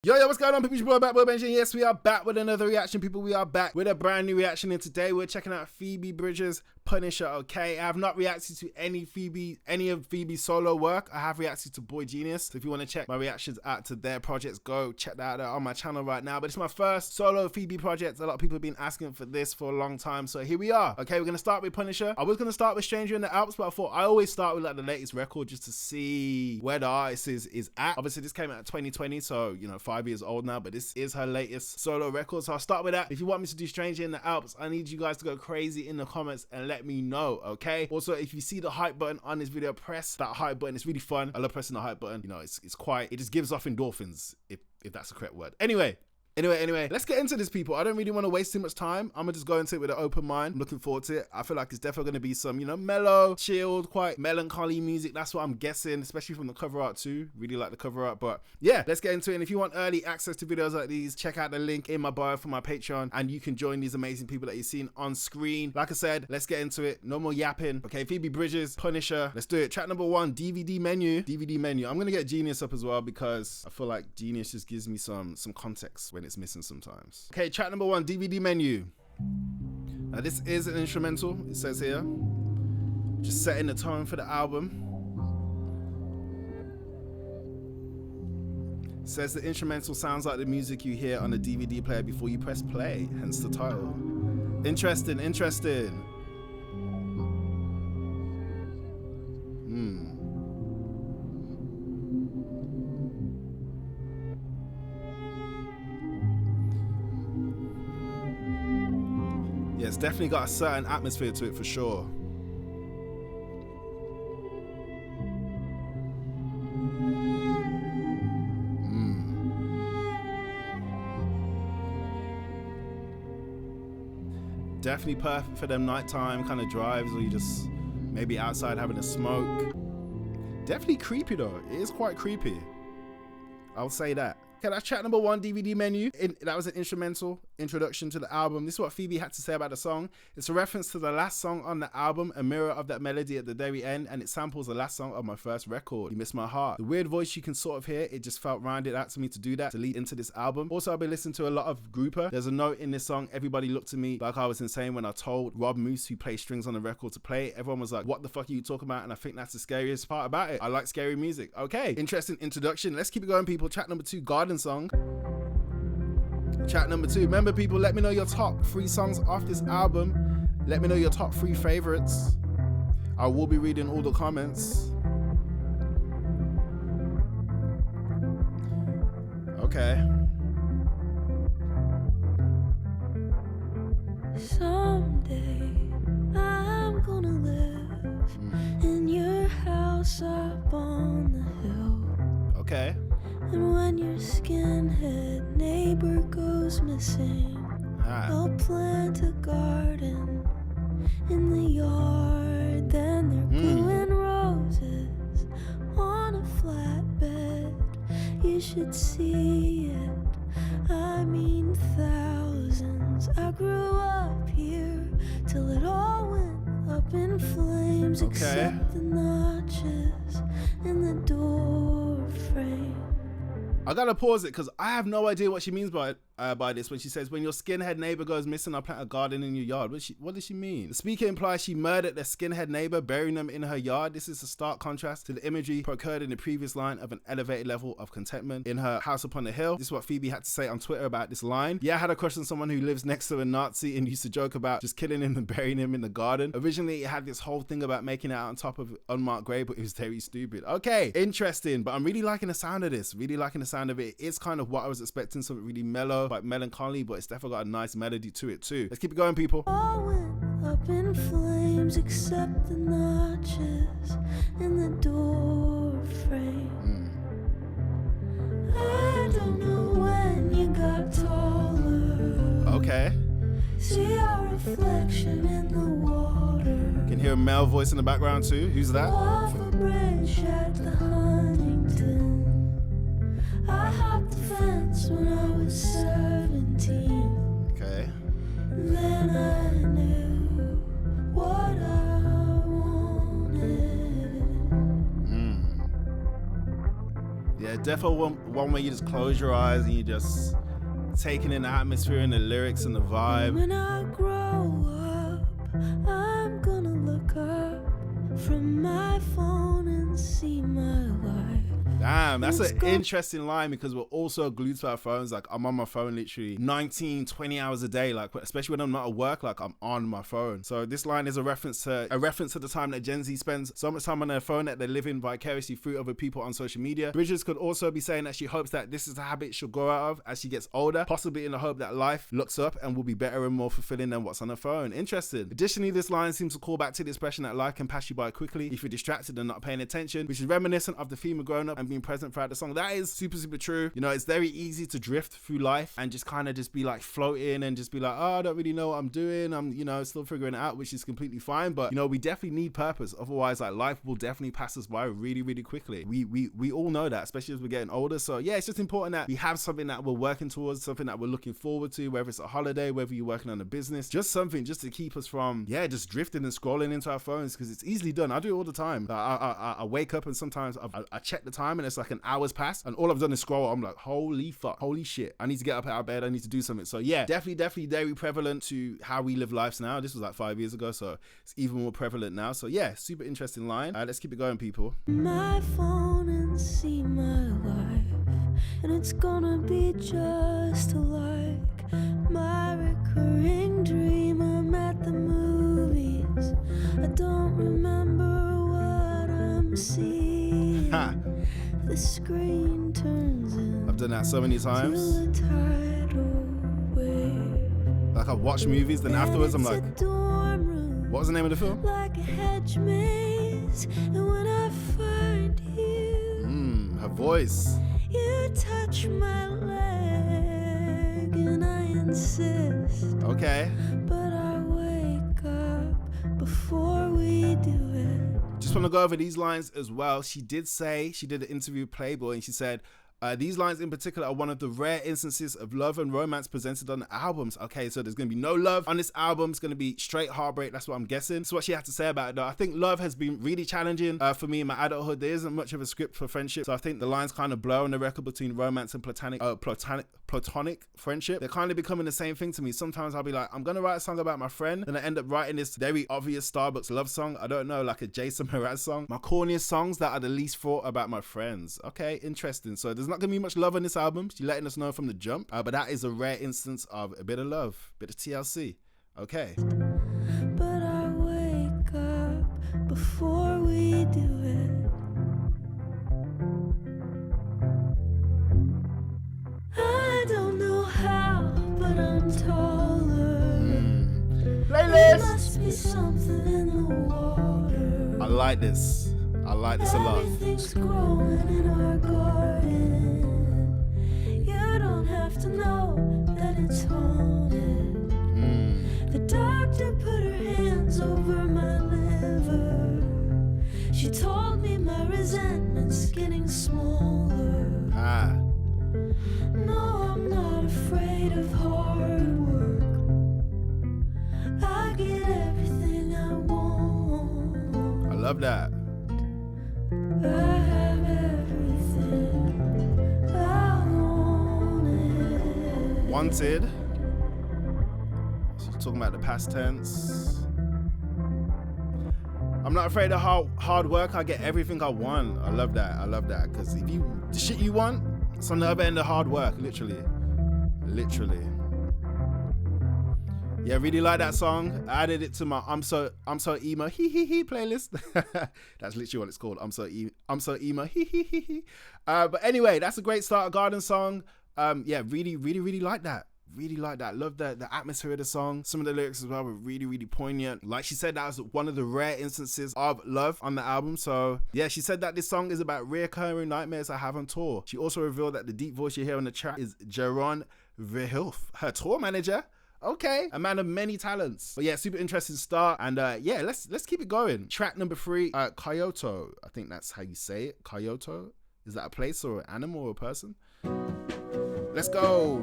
Yo, what's going on, people? It's your boy, Back Boy Benji. Yes, we are back with another reaction, people. We are back with a brand new reaction, and today we're checking out Phoebe Bridgers Punisher, okay? I have not reacted to any of Phoebe's solo work. I have reacted to Boy Genius. So if you want to check my reactions out to their projects, go check that out on my channel right now. But it's my first solo Phoebe project. A lot of people have been asking for this for a long time, so here we are. Okay, we're gonna start with Punisher. I was gonna start with Stranger in the Alps, but I thought I always start with like the latest record just to see where the artist is at. Obviously, this came out in 2020, so you know, 5 years old now, but this is her latest solo record, so I'll start with that. If you want me to do Stranger in the Alps, I need you guys to go crazy in the comments and let me know, okay? Also, if you see the hype button on this video, press that hype button. It's really fun. I love pressing the hype button. You know, it's quite, it just gives off endorphins, if that's the correct word. Anyway, let's get into this, people. I don't really want to waste too much time. I'm gonna just go into it with an open mind. I'm looking forward to it. I feel like it's definitely gonna be some, you know, mellow, chilled, quite melancholy music. That's what I'm guessing, especially from the cover art too. Really like the cover art, but yeah, let's get into it. And if you want early access to videos like these, check out the link in my bio for my Patreon, and you can join these amazing people that you've seen on screen. Like I said, let's get into it. No more yapping. Okay, Phoebe Bridgers, Punisher. Let's do it. Track number 1, DVD menu. I'm gonna get Genius up as well because I feel like Genius just gives me some context when it's missing sometimes. Okay, track number 1, DVD menu. Now this is an instrumental, it says here. Just setting the tone for the album. It says the instrumental sounds like the music you hear on a DVD player before you press play, hence the title. Interesting. Yeah, it's definitely got a certain atmosphere to it for sure. Definitely perfect for them nighttime kind of drives, or you just maybe outside having a smoke. Definitely creepy though. It is quite creepy. I'll say that. Okay, that's track number 1, DVD menu. That was an instrumental introduction to the album. This is what Phoebe had to say about the song. It's a reference to the last song on the album, a mirror of that melody at the very end, and it samples the last song of my first record, You Miss My Heart. The weird voice you can sort of hear, it just felt rounded out to me to do that, to lead into this album. Also, I've been listening to a lot of Grouper. There's a note in this song, everybody looked at me like I was insane when I told Rob Moose, who plays strings on the record, to play it. Everyone was like, what the fuck are you talking about? And I think that's the scariest part about it. I like scary music. Okay, interesting introduction. Let's keep it going, people. Track number 2, Garden Song. Track number 2. Remember, people, let me know your top 3 songs off this album. Let me know your top 3 favorites. I will be reading all the comments. Okay. Someday I'm gonna live in your house up on the hill. Okay. And when your skinhead neighbor goes missing, I'll plant a garden in the yard. Then they're growing roses on a flatbed. You should see it, I mean thousands. I grew up here till it all went up in flames, except the notches in the door frame. I gotta pause it because I have no idea what she means by this when she says, when your skinhead neighbor goes missing, I'll plant a garden in your yard. What does she mean? The speaker implies she murdered their skinhead neighbor, burying them in her yard. This is a stark contrast to the imagery procured in the previous line of an elevated level of contentment in her house upon the hill. This is what Phoebe had to say on Twitter about this line. Yeah, I had a crush on someone who lives next to a Nazi and used to joke about just killing him and burying him in the garden. Originally, it had this whole thing about making it out on top of an unmarked grave, but it was very stupid. Okay, interesting, but I'm really liking the sound of this. Really liking the sound of it. It's kind of what I was expecting, something really mellow, like melancholy, but it's definitely got a nice melody to it too. Let's keep it going, people. All went up in flames, except the notches in the door frame. I don't know when you got taller. Okay. See our reflection in the water. Can hear a male voice in the background too. Who's that? Off a bridge at the Huntington. I hopped the fence when I was 17. Okay. Then I knew what I wanted. definitely one where you just close your eyes and you just taking in the atmosphere and the lyrics and the vibe. When I grow up, I'm gonna look up from my phone and see my life. Damn, that's an interesting line because we're also glued to our phones. Like, I'm on my phone literally 19, 20 hours a day. Like, especially when I'm not at work, like I'm on my phone. So this line is a reference to the time that Gen Z spends so much time on their phone that they're living vicariously through other people on social media. Bridgers could also be saying that she hopes that this is a habit she'll grow out of as she gets older, possibly in the hope that life looks up and will be better and more fulfilling than what's on her phone. Interesting. Additionally, this line seems to call back to the expression that life can pass you by quickly if you're distracted and not paying attention, which is reminiscent of the theme of growing up and being present throughout the song. That is super, super true. You know, it's very easy to drift through life and just kind of just be like floating and just be like, oh, I don't really know what I'm doing. I'm, you know, still figuring it out, which is completely fine. But, you know, we definitely need purpose. Otherwise, like, life will definitely pass us by really, really quickly. We all know that, especially as we're getting older. So yeah, it's just important that we have something that we're working towards, something that we're looking forward to, whether it's a holiday, whether you're working on a business, just something just to keep us from, yeah, just drifting and scrolling into our phones, because it's easily done. I do it all the time. I wake up and sometimes I check the time and it's like an hour's past and all I've done is scroll. I'm like, holy fuck, holy shit, I need to get up out of bed, I need to do something. So yeah, definitely very prevalent to how we live lives now. This was like 5 years ago, so it's even more prevalent now. So yeah, super interesting line. Let's keep it going, people. My phone and see my life, and it's gonna be just like my recurring dream. I'm at the movies, I don't remember what I'm seeing. The screen turns in. I've done that so many times. Like, I've watched movies, then afterwards I'm like, what was the name of the film? Like a hedge maze, and when I find you, her voice. You touch my leg, and I insist. Okay. But I wake up before we do it. Just want to go over these lines as well. She did an interview with Playboy and she said, these lines in particular are one of the rare instances of love and romance presented on the albums. Okay, so there's going to be no love on this album. It's going to be straight heartbreak. That's what I'm guessing. That's what she had to say about it, though. I think love has been really challenging for me in my adulthood. There isn't much of a script for friendship. So I think the lines kind of blur on the record between romance and platonic friendship. They're kind of becoming the same thing to me. Sometimes I'll be like, I'm going to write a song about my friend. Then I end up writing this very obvious Starbucks love song. I don't know, like a Jason Mraz song. My corniest songs that are the least thought about my friends. Okay, interesting. So there's not gonna be much love on this album. She's letting us know from the jump, but that is a rare instance of a bit of love, bit of TLC. Okay. But I wake up before we do it. I don't know how, but I'm taller. Playlist. There must be something in the water. I like this. I like this a lot. Everything's growing in our garden. You don't have to know that it's haunted. The doctor put her hands over my liver. She told me my resentment's getting smaller. No, I'm not afraid of hard work. I get everything I want. I love that. I have everything I wanted. She's talking about the past tense. I'm not afraid of hard work. I get everything I want. I love that. I love that. Because if you, the shit you want, it's on the other end of hard work. Literally. Yeah, really like that song. I added it to my I'm so emo playlist. That's literally what it's called. I'm so emo but anyway, that's a great start, garden song. Yeah, really like that. Really like that. Love the atmosphere of the song. Some of the lyrics as well were really poignant. Like she said, that was one of the rare instances of love on the album. So yeah, she said that this song is about reoccurring nightmares I have on tour. She also revealed that the deep voice you hear on the track is Jaron Verhulf, her tour manager. Okay, a man of many talents. But yeah, super interesting start. And yeah, let's keep it going. Track number 3, Kyoto. I think that's how you say it. Kyoto. Is that a place or an animal or a person? Let's go.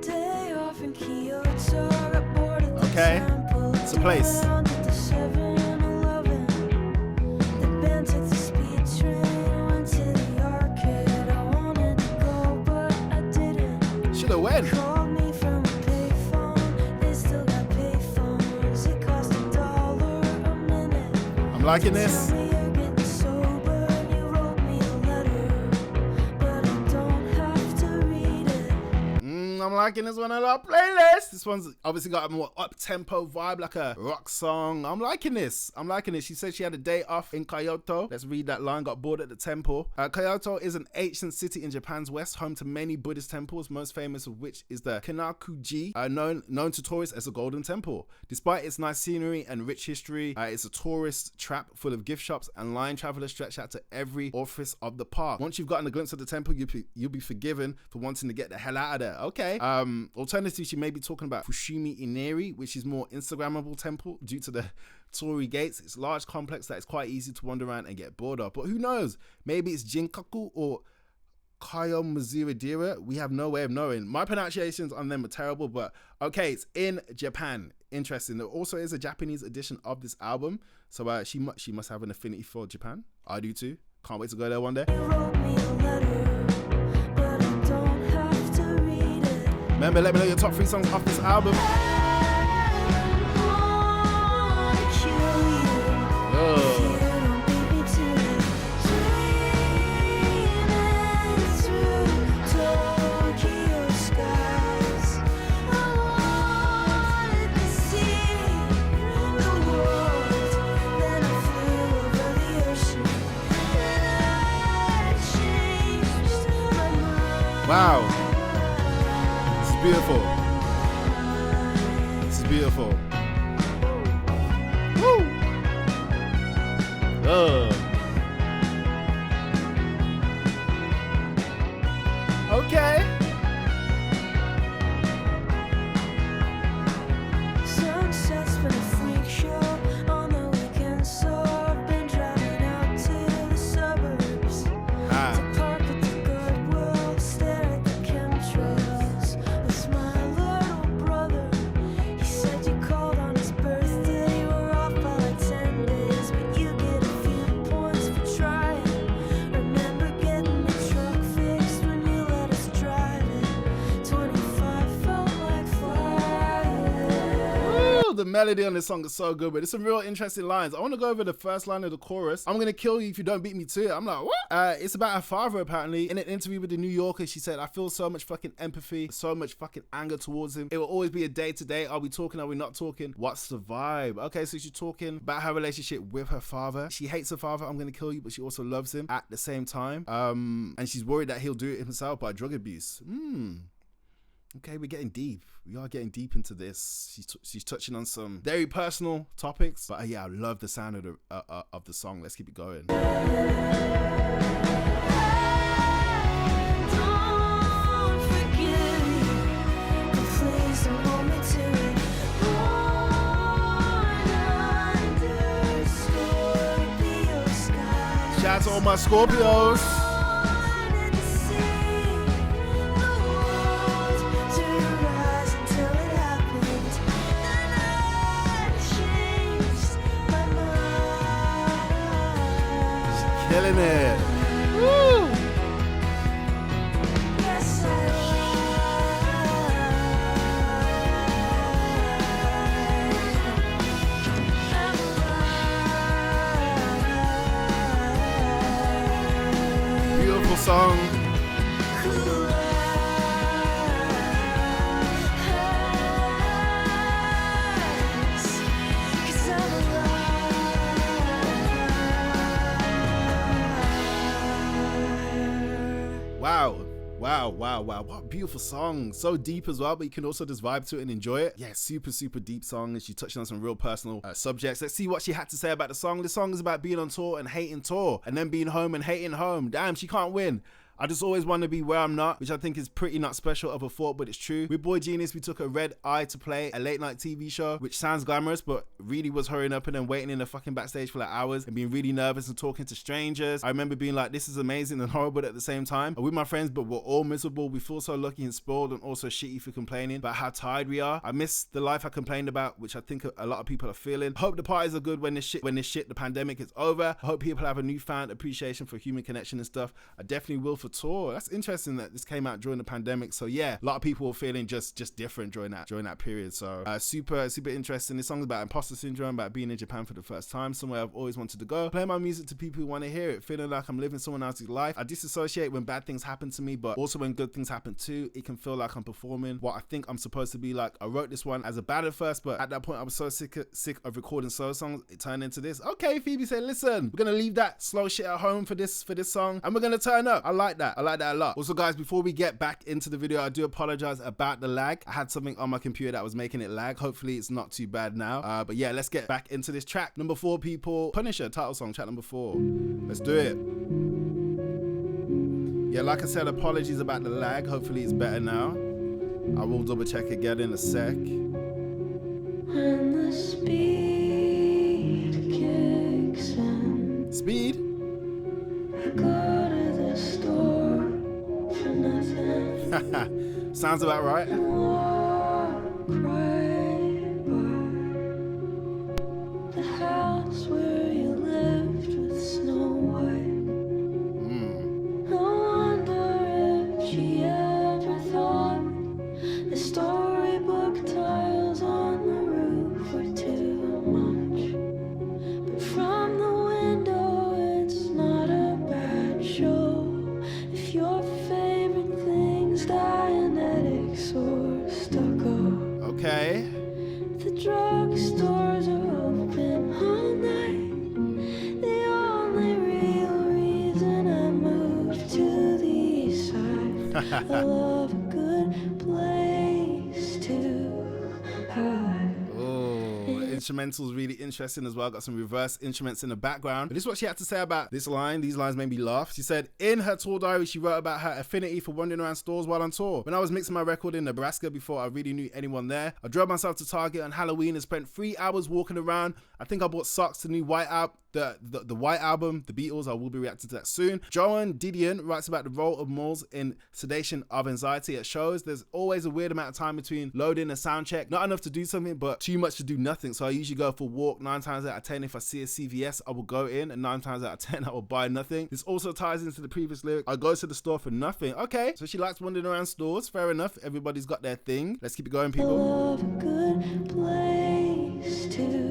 Day off in Kyoto, aboard at the okay, temple. it's a place. The 7-Eleven. The band took liking this. I'm liking this one on our playlist. This one's obviously got a more up-tempo vibe, like a rock song. I'm liking this. She said she had a day off in Kyoto. Let's read that line. Got bored at the temple. Kyoto is an ancient city in Japan's west, home to many Buddhist temples, most famous of which is the Kinakuji, known to tourists as the Golden Temple. Despite its nice scenery and rich history, it's a tourist trap full of gift shops, and line travelers stretch out to every orifice of the park. Once you've gotten a glimpse of the temple, you'll be forgiven for wanting to get the hell out of there. Okay. Alternatively, she may be talking about Fushimi Inari, which is more Instagrammable temple due to the torii gates. It's a large complex that is quite easy to wander around and get bored of. But who knows? Maybe it's Jinkaku or Kayomuziradira. We have no way of knowing. My pronunciations on them are terrible, but okay, it's in Japan. Interesting. There also is a Japanese edition of this album, so she must have an affinity for Japan. I do too. Can't wait to go there one day. Remember, let me know your top 3 songs off this album. Wow. This is beautiful. This is beautiful. Woo! Okay. Sunset's been a freak show on the weekend, so I've been driving out to the suburbs to park at the Goodwill, stare at the chemtrails with my little brother. He said you called on his birthday, you were off by like 10 days, but you get a few points for trying. Remember getting the truck fixed when you let us drive it. 25 felt like flying. Ooh, the melody on this song is so good, but there's some real interesting lines. I want to go over the first line of the chorus. I'm gonna kill you if you don't beat me to it. I'm like, what? It's about her father, apparently. In an interview with the New Yorker, she said, I feel so much fucking empathy, so much fucking anger towards him. It will always be a day to day. Are we talking? Are we not talking? What's the vibe? Okay, so she's talking about her relationship with her father. She hates her father, I'm gonna kill you, but she also loves him at the same time. And she's worried that he'll do it himself by drug abuse. Okay, we're getting deep. We are getting deep into this. She's touching on some very personal topics, but yeah, I love the sound of the song. Let's keep it going. Don't forget me, but please don't hold me to it. Born under Scorpio skies. Shout out to all my Scorpios. Wanted to see the world through your eyes until it happened. Then I changed my mind. Killing it. Woo! Yes, I lied. Beautiful song. Cool eyes, 'cause I'm alive. Wow. What a beautiful song. So deep as well, but you can also just vibe to it and enjoy it. Yeah, super deep song, and she touched on some real personal subjects. Let's see what she had to say about the song. The song is about being on tour and hating tour, and then being home and hating home. Damn, she can't win. I just always want to be where I'm not, which I think is pretty not special of a thought, but it's true. With Boy Genius, we took a red eye to play a late night TV show, which sounds glamorous, but really was hurrying up and then waiting in the fucking backstage for like hours and being really nervous and talking to strangers. I remember being like, this is amazing and horrible at the same time. I'm with my friends, but we're all miserable. We feel so lucky and spoiled, and also shitty for complaining about how tired we are. I miss the life I complained about, which I think a lot of people are feeling. I hope the parties are good when this shit, the pandemic is over. I hope people have a newfound appreciation for human connection and stuff. I definitely will for for tour. That's interesting that this came out during the pandemic. So yeah, a lot of people were feeling just different during that period. So super interesting. This song's about imposter syndrome, about being in Japan for the first time, somewhere I've always wanted to go. Play my music to people who want to hear it, feeling like I'm living someone else's life. I disassociate when bad things happen to me, but also when good things happen too. It can feel like I'm performing what I think I'm supposed to be like. I wrote this one as a ballad first, but at that point I was so sick of recording solo songs, it turned into this. Okay, Phoebe said, listen, we're gonna leave that slow shit at home for this song, and we're gonna turn up. I like that a lot. Also guys, before we get back into the video, I do apologize about the lag. I had something on my computer that was making it lag. Hopefully it's not too bad now. But yeah, let's get back into this track. Number 4, people, Punisher, title song, track number 4. Let's do it. Yeah, like I said, apologies about the lag. Hopefully it's better now. I will double check again in a sec. When the speed kicks in, Speed? I go to the store for nothing. Sounds about right. Walk right by the house where you lived with Snow White. I wonder if she ever thought the storybook tiles on the roof were too much. But from the window, it's not a bad show. If your favorite thing's Dianetics or stucco. Okay. The drugstores are open all night. The only real reason I moved to the east side. I love a good place to hide. Instrumental's really interesting as well. Got some reverse instruments in the background. But this is what she had to say about this line. These lines made me laugh. She said, in her tour diary, she wrote about her affinity for wandering around stores while on tour. When I was mixing my record in Nebraska before I really knew anyone there, I drove myself to Target on Halloween and spent 3 hours walking around. I think I bought socks to the new White Album, the White Album, the Beatles. I will be reacting to that soon. Joan Didion writes about the role of malls in sedation of anxiety at shows. There's always a weird amount of time between loading and sound check. Not enough to do something, but too much to do nothing. So I usually go for a walk. 9 times out of 10, if I see a CVS, I will go in, and 9 times out of 10, I will buy nothing. This also ties into the previous lyric. I go to the store for nothing. Okay, so she likes wandering around stores. Fair enough. Everybody's got their thing. Let's keep it going, I people. love a good place to.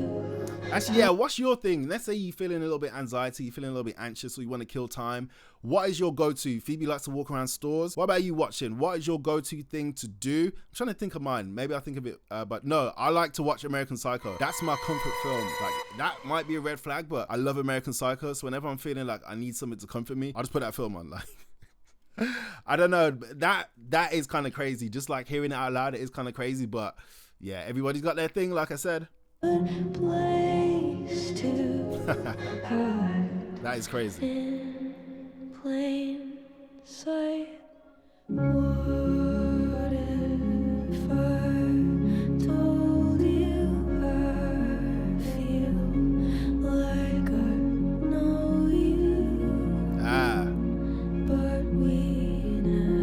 Actually, yeah, what's your thing? Let's say you're feeling a little bit anxiety, you're feeling a little bit anxious, or you want to kill time. What is your go-to? Phoebe likes to walk around stores. What about you watching? What is your go-to thing to do? I'm trying to think of mine. Maybe I'll think of it, but no, I like to watch American Psycho. That's my comfort film. Like, that might be a red flag, but I love American Psycho. So whenever I'm feeling like I need something to comfort me, I'll just put that film on. Like, I don't know. That is kind of crazy. Just like hearing it out loud, it is kind of crazy. But yeah, everybody's got their thing, like I said. Good place to hide. That is crazy. In plain sight. What if I told you I feel like I know you, but we never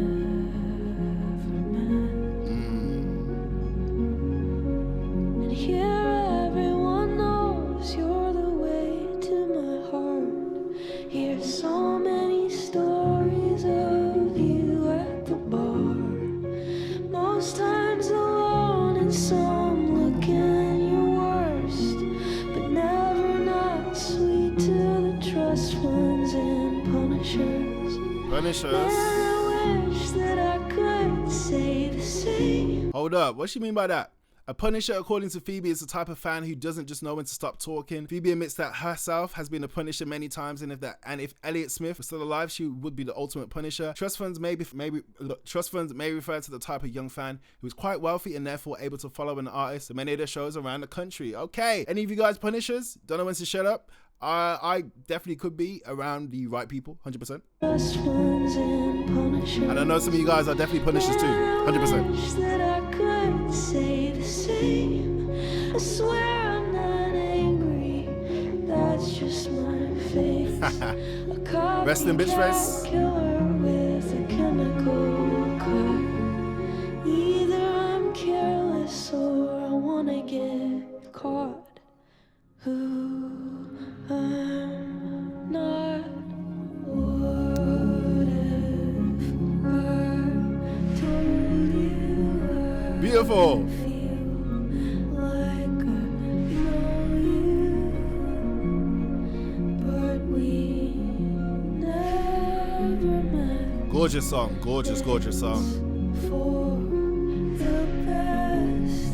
met? And here everyone knows you're the way to my heart. Here's so many stories of you at the bar. Most times alone and some looking your worst, but never not sweet to the trust funds and punishers. Punishers. And I wish that I could say the same. Hold up, what do you mean by that? A Punisher, according to Phoebe, is the type of fan who doesn't just know when to stop talking. Phoebe admits that herself has been a Punisher many times, and if Elliot Smith was still alive, she would be the ultimate Punisher. Trust funds may refer to the type of young fan who is quite wealthy and therefore able to follow an artist in many of their shows around the country. Okay, any of you guys Punishers? Don't know when to shut up? I definitely could be around the right people, 100%. And I know some of you guys are definitely Punishers too, 100%. That I could say the same. I swear I'm not angry. That's just my face. Rest in bitch face. Killer with a chemical cut. Either I'm careless or I wanna get caught. Who I'm not. What if Beautiful. Gorgeous song, gorgeous song. For the best,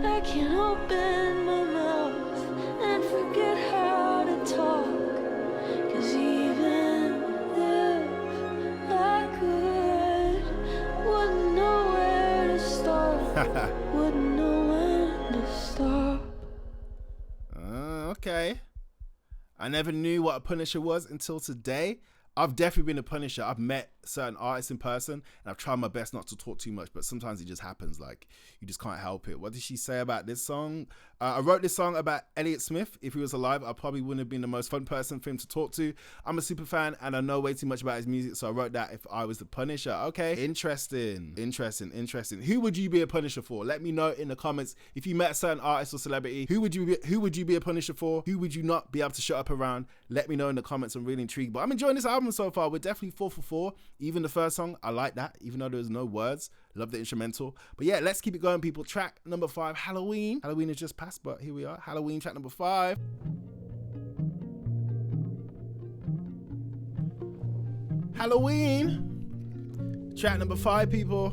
I can't open my mouth and forget how to talk. 'Cause even if I could, wouldn't know where to start. Wouldn't know when to stop. Okay. I never knew what a Punisher was until today. I've definitely been a Punisher. I've met certain artists in person and I've tried my best not to talk too much, but sometimes it just happens. Like, you just can't help it. What did she say about this song? I wrote this song about Elliott Smith. If he was alive, I probably wouldn't have been the most fun person for him to talk to. I'm a super fan and I know way too much about his music, so I wrote that if I was the Punisher. Okay, interesting. Who would you be a Punisher for? Let me know in the comments. If you met a certain artist or celebrity, who would you be a Punisher for? Who would you not be able to shut up around? Let me know in the comments. I'm really intrigued, but I'm enjoying this album so far. We're definitely 4 for 4. Even the first song, I like that, even though there's no words. Love the instrumental. But yeah, let's keep it going, people. Track number 5, Halloween. Halloween has just passed, but here we are. Halloween, track number 5. Halloween, track number 5, people.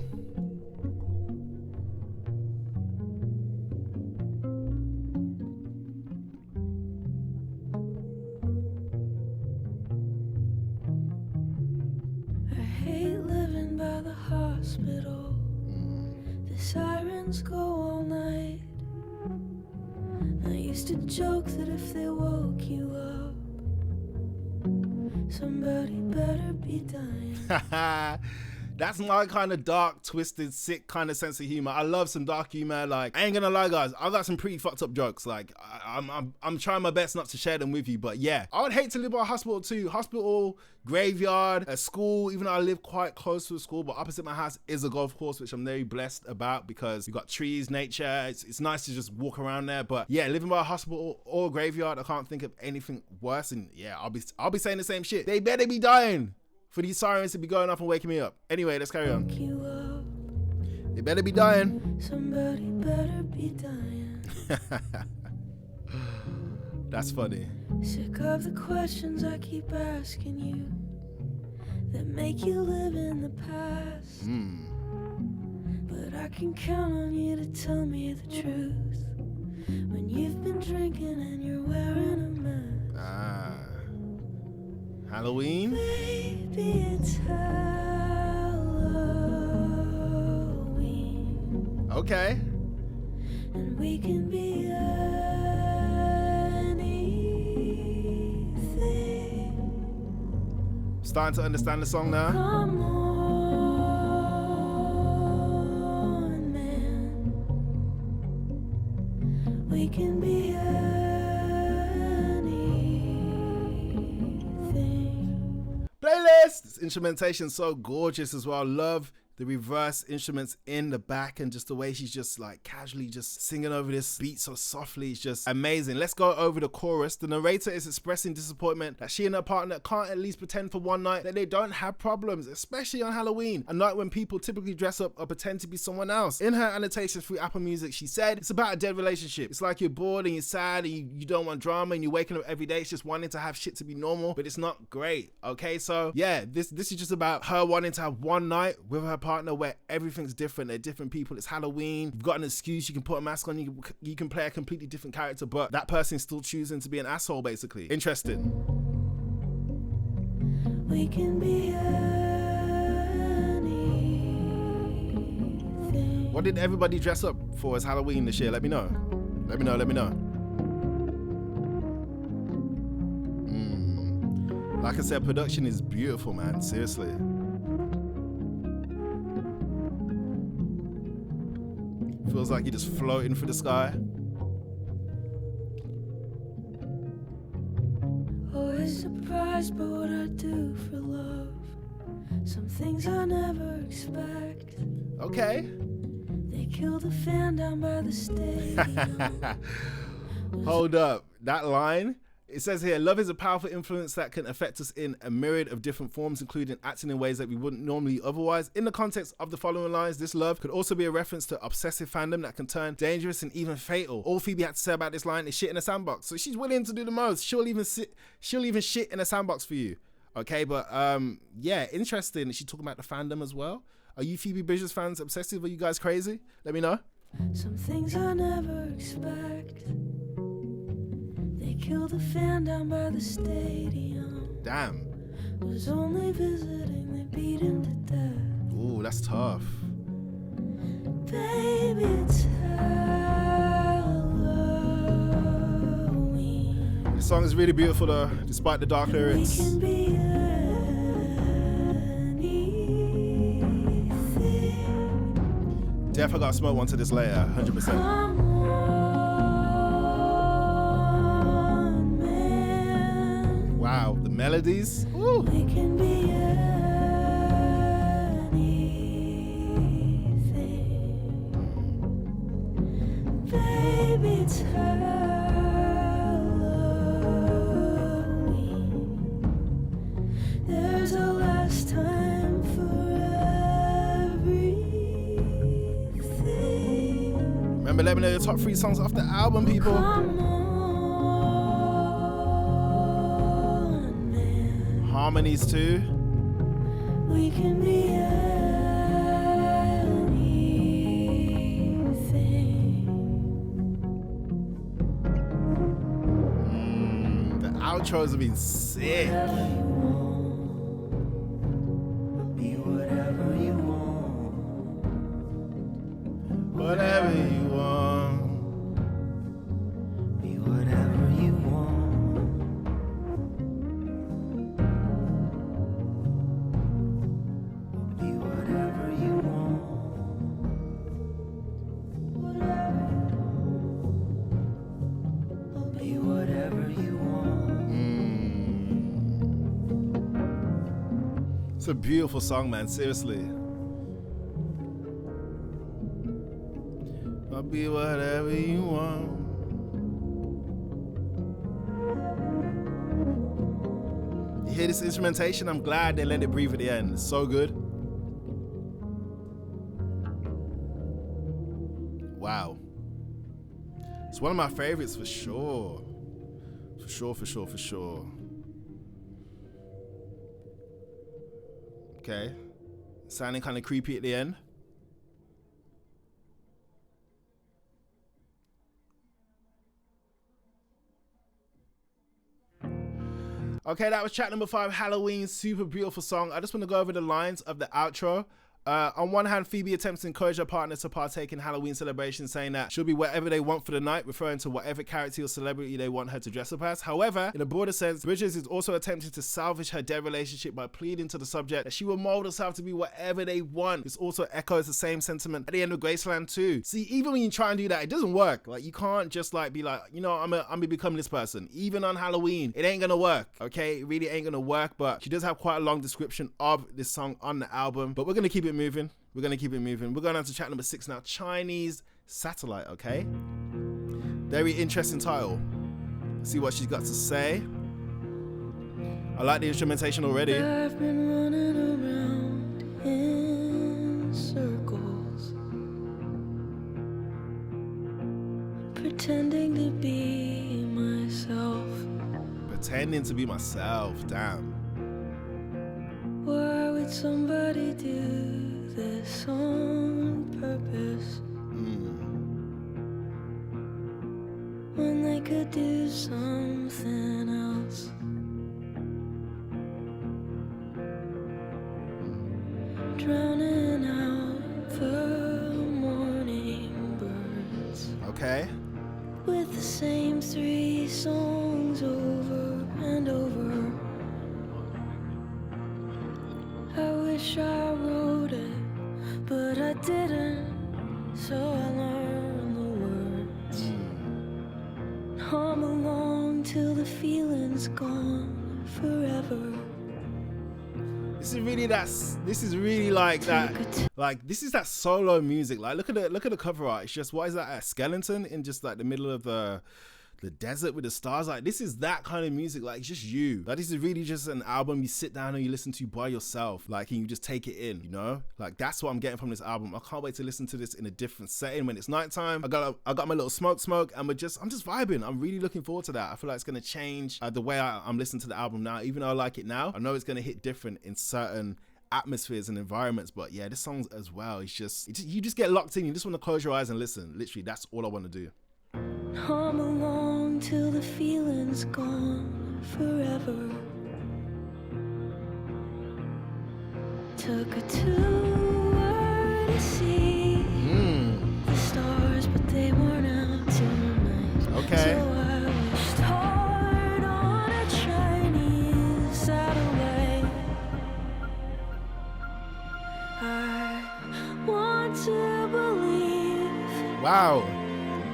Hospital. The sirens go all night. I used to joke that if they woke you up, somebody better be dying. That's my kind of dark, twisted, sick kind of sense of humor. I love some dark humor. Like, I ain't gonna lie, guys, I got some pretty fucked up jokes. Like, I'm trying my best not to share them with you, but yeah, I would hate to live by a hospital too. Hospital, graveyard, a school. Even though I live quite close to a school, but opposite my house is a golf course, which I'm very blessed about because you got trees, nature. It's nice to just walk around there. But yeah, living by a hospital or a graveyard, I can't think of anything worse. And yeah, I'll be saying the same shit. They better be dying for these sirens to be going off and waking me up. Anyway, let's carry on. They better be dying. Somebody better be dying. That's funny. Sick of the questions I keep asking you that make you live in the past. But I can count on you to tell me the truth when you've been drinking and you're wearing a mask. Halloween? Baby, it's Halloween. Okay. And we can be anything. Starting to understand the song now. Come on, man. We can be Playlist. This instrumentation so gorgeous as well. Love the reverse instruments in the back and just the way she's just like casually just singing over this beat so softly. It's just amazing. Let's go over the chorus. The narrator is expressing disappointment that she and her partner can't at least pretend for one night that they don't have problems, especially on Halloween, a night when people typically dress up or pretend to be someone else. In her annotations through Apple Music, she said, it's about a dead relationship. It's like you're bored and you're sad and you don't want drama and you're waking up every day. It's just wanting to have shit to be normal, but it's not great. Okay, so yeah, this is just about her wanting to have one night with her partner where everything's different. They're different people. It's Halloween. You've got an excuse. You can put a mask on. You can play a completely different character, but that person's still choosing to be an asshole, basically. Interesting. We can be anything. What did everybody dress up for as Halloween this year? Let me know. Let me know. Like I said, production is beautiful, man. Seriously. Feels like you're just floating through the sky. Always surprised by what I do for love. Some things I never expect. Okay. They killed a fan down by the stadium. Hold up. That line It says here, love is a powerful influence that can affect us in a myriad of different forms, including acting in ways that we wouldn't normally otherwise. In the context of the following lines, this love could also be a reference to obsessive fandom that can turn dangerous and even fatal. All Phoebe had to say about this line is shit in a sandbox. So she's willing to do the most. She'll even shit in a sandbox for you. Okay, but yeah, interesting. She's talking about the fandom as well. Are you Phoebe Bridgers fans obsessive? Are you guys crazy? Let me know. Some things I never expect. They killed the fan down by the stadium. Damn. Was only visiting, they beat him to death. Ooh, that's tough. Baby, it's Halloween. The song is really beautiful though, despite the dark lyrics. We can be Definitely gotta smoke one to this later, 100%. Come on, man. Wow, the melodies. Ooh. We can be anything. Baby, it's Halloween. There's a last time for Remember, let me know your top 3 songs off the album, people. Come on, man. Harmonies too. We can be anything. The outros have been sick. Be whatever you want. Whatever you want. Be whatever you want. Be whatever you want. Whatever. Be whatever you want. It's a beautiful song, man. Seriously. I'll be whatever you want. You hear this instrumentation? I'm glad they let it breathe at the end. It's so good. Wow. It's one of my favorites for sure. For sure. Okay. Sounding kind of creepy at the end. Okay, that was track number 5, Halloween. Super beautiful song. I just want to go over the lines of the outro. On one hand, Phoebe attempts to encourage her partner to partake in Halloween celebration, saying that she'll be whatever they want for the night, referring to whatever character or celebrity they want her to dress up as. However, in a broader sense, Bridgers is also attempting to salvage her dead relationship by pleading to the subject that she will mold herself to be whatever they want. This also echoes the same sentiment at the end of Graceland Too. See, even when you try and do that, it doesn't work. Like, you can't just like be like, you know, I'm gonna become this person. Even on Halloween, it ain't gonna work. Okay, it really ain't gonna work. But she does have quite a long description of this song on the album. But we're gonna keep it moving. We're going on to track number 6 now, Chinese Satellite, okay? Very interesting title. Let's see what she's got to say. I like the instrumentation already. I've been running around in circles, pretending to be myself. Pretending to be myself, damn. Why would somebody do this on purpose when they could do something else? Drowning out the morning birds. Okay. With the same 3 songs over and over. I wish I wrote it, but I didn't, so I learned the words. Hum along till the feeling's gone forever. This is really like that. Like, this is that solo music. Like, look at the cover art. It's just, what is that, a skeleton in just like the middle of the the desert with the stars. Like, this is that kind of music. Like, it's just you. Like, this is really just an album you sit down and you listen to by yourself. Like, and you just take it in, you know? Like, that's what I'm getting from this album. I can't wait to listen to this in a different setting when it's nighttime. I got my little smoke, and I'm just vibing. I'm really looking forward to that. I feel like it's gonna change the way I'm listening to the album now. Even though I like it now, I know it's gonna hit different in certain atmospheres and environments. But yeah, this song as well, you just get locked in. You just want to close your eyes and listen. Literally, that's all I want to do. Hum along till the feeling's gone forever. Took a tour to see the stars, but they weren't out tonight. Okay. So I wished hard on a Chinese satellite. I want to believe. Wow.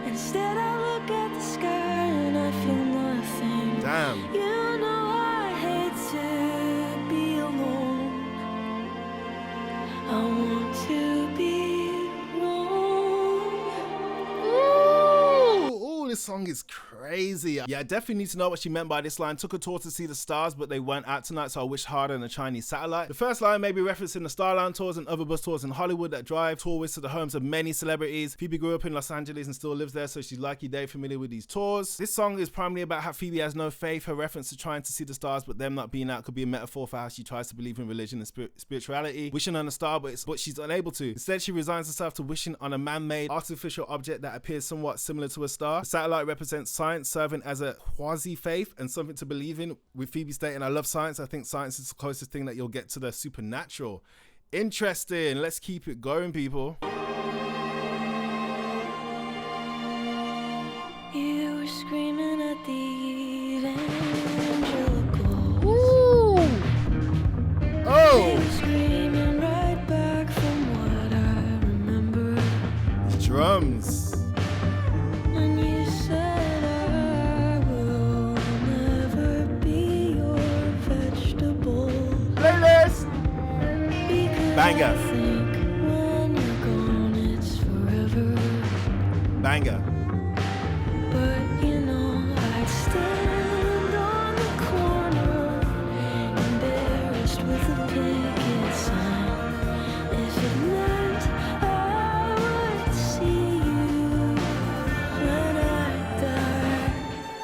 Instead I look at the sky and I feel nothing. Damn. You know I hate to be alone. I want to be wrong. Ooh, this song is crazy. Yeah, I definitely need to know what she meant by this line. Took a tour to see the stars, but they weren't out tonight, so I wished harder on a Chinese satellite. The first line may be referencing the Starline tours and other bus tours in Hollywood that drive tourists to the homes of many celebrities. Phoebe grew up in Los Angeles and still lives there, so she's likely very familiar with these tours. This song is primarily about how Phoebe has no faith. Her reference to trying to see the stars, but them not being out could be a metaphor for how she tries to believe in religion and spirituality, wishing on a star, but she's unable to. Instead, she resigns herself to wishing on a man-made artificial object that appears somewhat similar to a star. The satellite represents science, serving as a quasi-faith and something to believe in, with Phoebe stating, "I love science. I think science is the closest thing that you'll get to the supernatural." Interesting. Let's keep it going, people. You were screaming at the evangelicals. Ooh. Oh. They were screaming right back from what I remember. Drums. And you said I will never be your vegetable. Playlist. Because Banger. I think when you're gone it's forever. Banger. But you know I'd stand on the corner, embarrassed with a picket sign, if it meant I would see you when I die.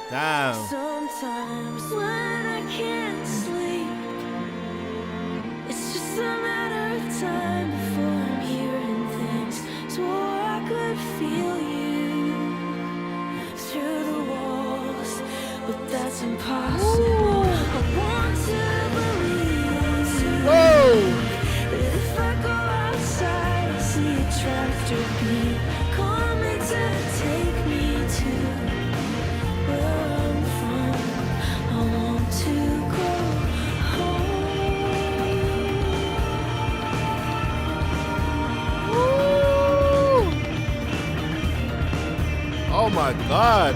Damn. Sometimes when I can't sleep, it's just a matter of time before I'm hearing things. Swore I could feel you through the walls, but that's impossible. I want to believe that if I go outside, I see a tractor beam coming to take me to where I'm from. I want to go home. Oh my God.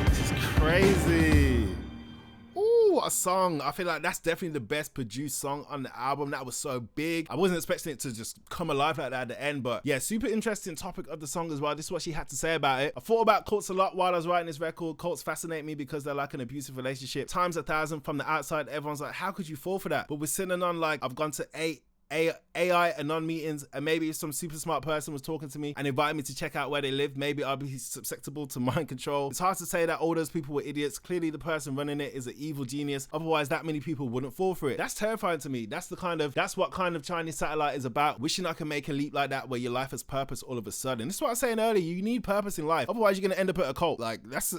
This is crazy. Ooh, a song. I feel like that's definitely the best produced song on the album. That was so big. I wasn't expecting it to just come alive like that at the end, but yeah, super interesting topic of the song as well. This is what she had to say about it. I thought about cults a lot while I was writing this record. Cults fascinate me because they're like an abusive relationship. Times 1,000 from the outside, everyone's like, how could you fall for that? But we're sitting on, like, I've gone to AI anon meetings, and maybe if some super smart person was talking to me and invited me to check out where they live, maybe I'll be susceptible to mind control. It's hard to say that all those people were idiots. Clearly the person running it is an evil genius, otherwise that many people wouldn't fall for it. That's terrifying to me. That's what kind of Chinese satellite is about. Wishing I could make a leap like that where your life has purpose all of a sudden. This is what I was saying earlier. You need purpose in life, otherwise you're gonna end up at a cult. Like, that's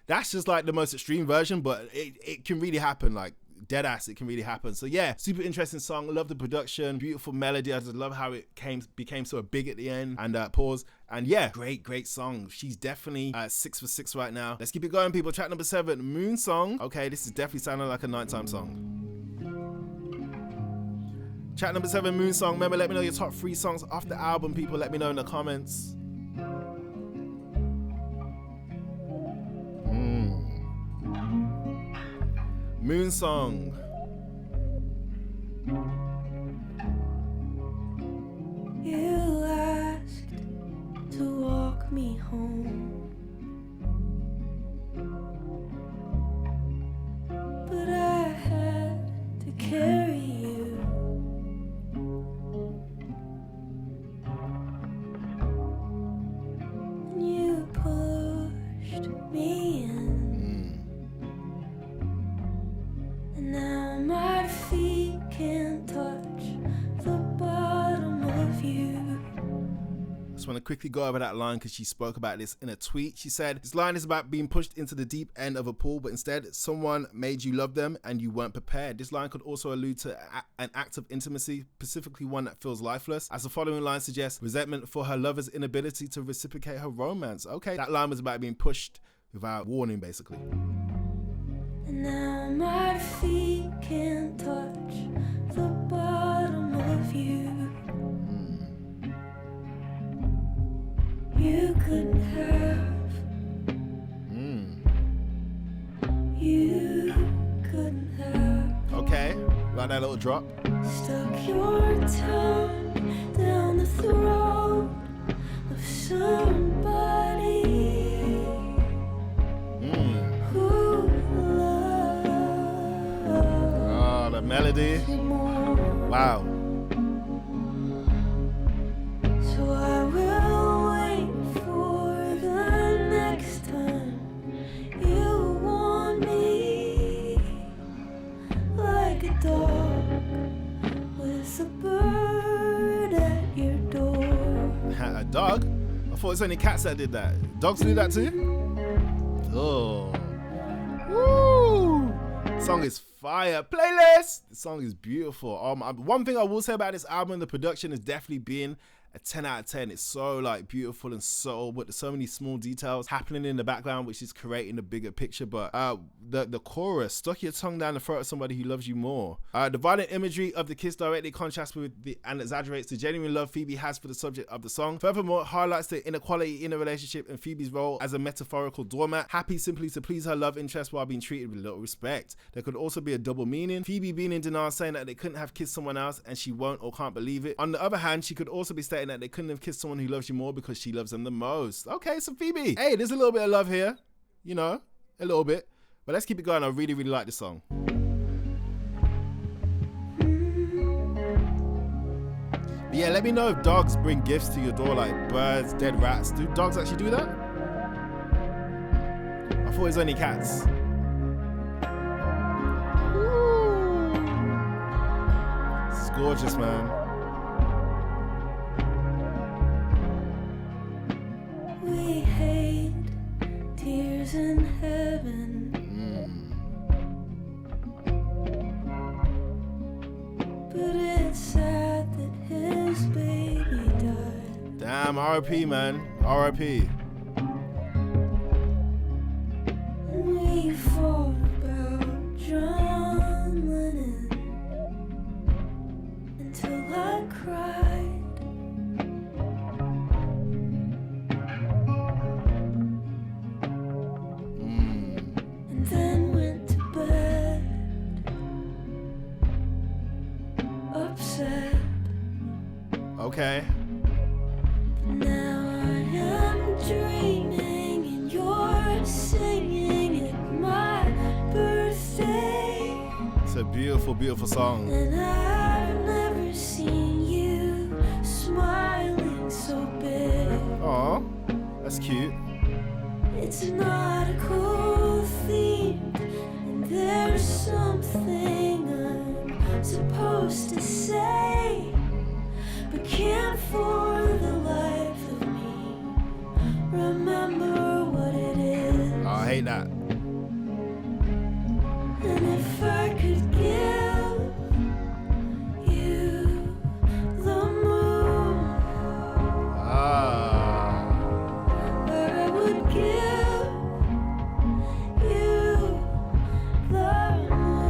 that's just like the most extreme version, but it can really happen. Like, dead ass, it can really happen. So yeah, super interesting song. Love the production, beautiful melody. I just love how it became so big at the end. And pause. And yeah, great song. She's definitely 6 for 6 right now. Let's keep it going, people. Track number 7, Moon Song. Okay, this is definitely sounding like a nighttime song. Track number 7, Moon Song. Remember, let me know your top 3 songs off the album, people. Let me know in the comments. Moon Song. pushed me in. And now my feet can't touch the bottom of you. Just want to quickly go over that line because she spoke about this in a tweet. She said, this line is about being pushed into the deep end of a pool, but instead someone made you love them and you weren't prepared. This line could also allude to an act of intimacy, specifically one that feels lifeless. As the following line suggests, resentment for her lover's inability to reciprocate her romance. Okay, that line was about being pushed without warning, basically. And now my feet can't touch the bottom of you. You couldn't have. You couldn't have. Okay, like that little drop. Stuck your tongue down the throat of somebody who loves. Oh, the melody. Wow. So I will wait for the next time you want me, like a dog with a bird at your door. A dog? I thought it's only cats that did that. Dogs do that too? Oh. Woo! Song is fire. Playlist! The song is beautiful. One thing I will say about this album, the production has definitely been a 10 out of 10. It's so like beautiful and so, but there's so many small details happening in the background which is creating the bigger picture. But the chorus, stuck your tongue down the throat of somebody who loves you more. The violent imagery of the kiss directly contrasts with and exaggerates the genuine love Phoebe has for the subject of the song. Furthermore, it highlights the inequality in the relationship and Phoebe's role as a metaphorical doormat, happy simply to please her love interest while being treated with little respect. There could also be a double meaning, Phoebe being in denial, saying that they couldn't have kissed someone else and she won't or can't believe it. On the other hand, she could also be stating that they couldn't have kissed someone who loves you more because she loves them the most. Okay, so Phoebe, hey, there's a little bit of love here, you know, a little bit, but let's keep it going. I really, really like this song. But yeah, let me know if dogs bring gifts to your door, like birds, dead rats. Do dogs actually do that? I thought it was only cats. Ooh. It's gorgeous, man. We hate tears in heaven. But it's sad that his baby died. Damn, R.I.P. man, R.I.P. We fought about John Lennon until I cried. And then went to bed upset. Okay. Now I am dreaming and you're singing at my birthday. It's a beautiful, beautiful song. And I've never seen you smiling so big. Aw, that's cute. It's not a cool theme, and there's something I'm supposed to say, but can't for the life of me remember what it is. Oh, I hate that. And if I could give you the moon, I would give you the moon.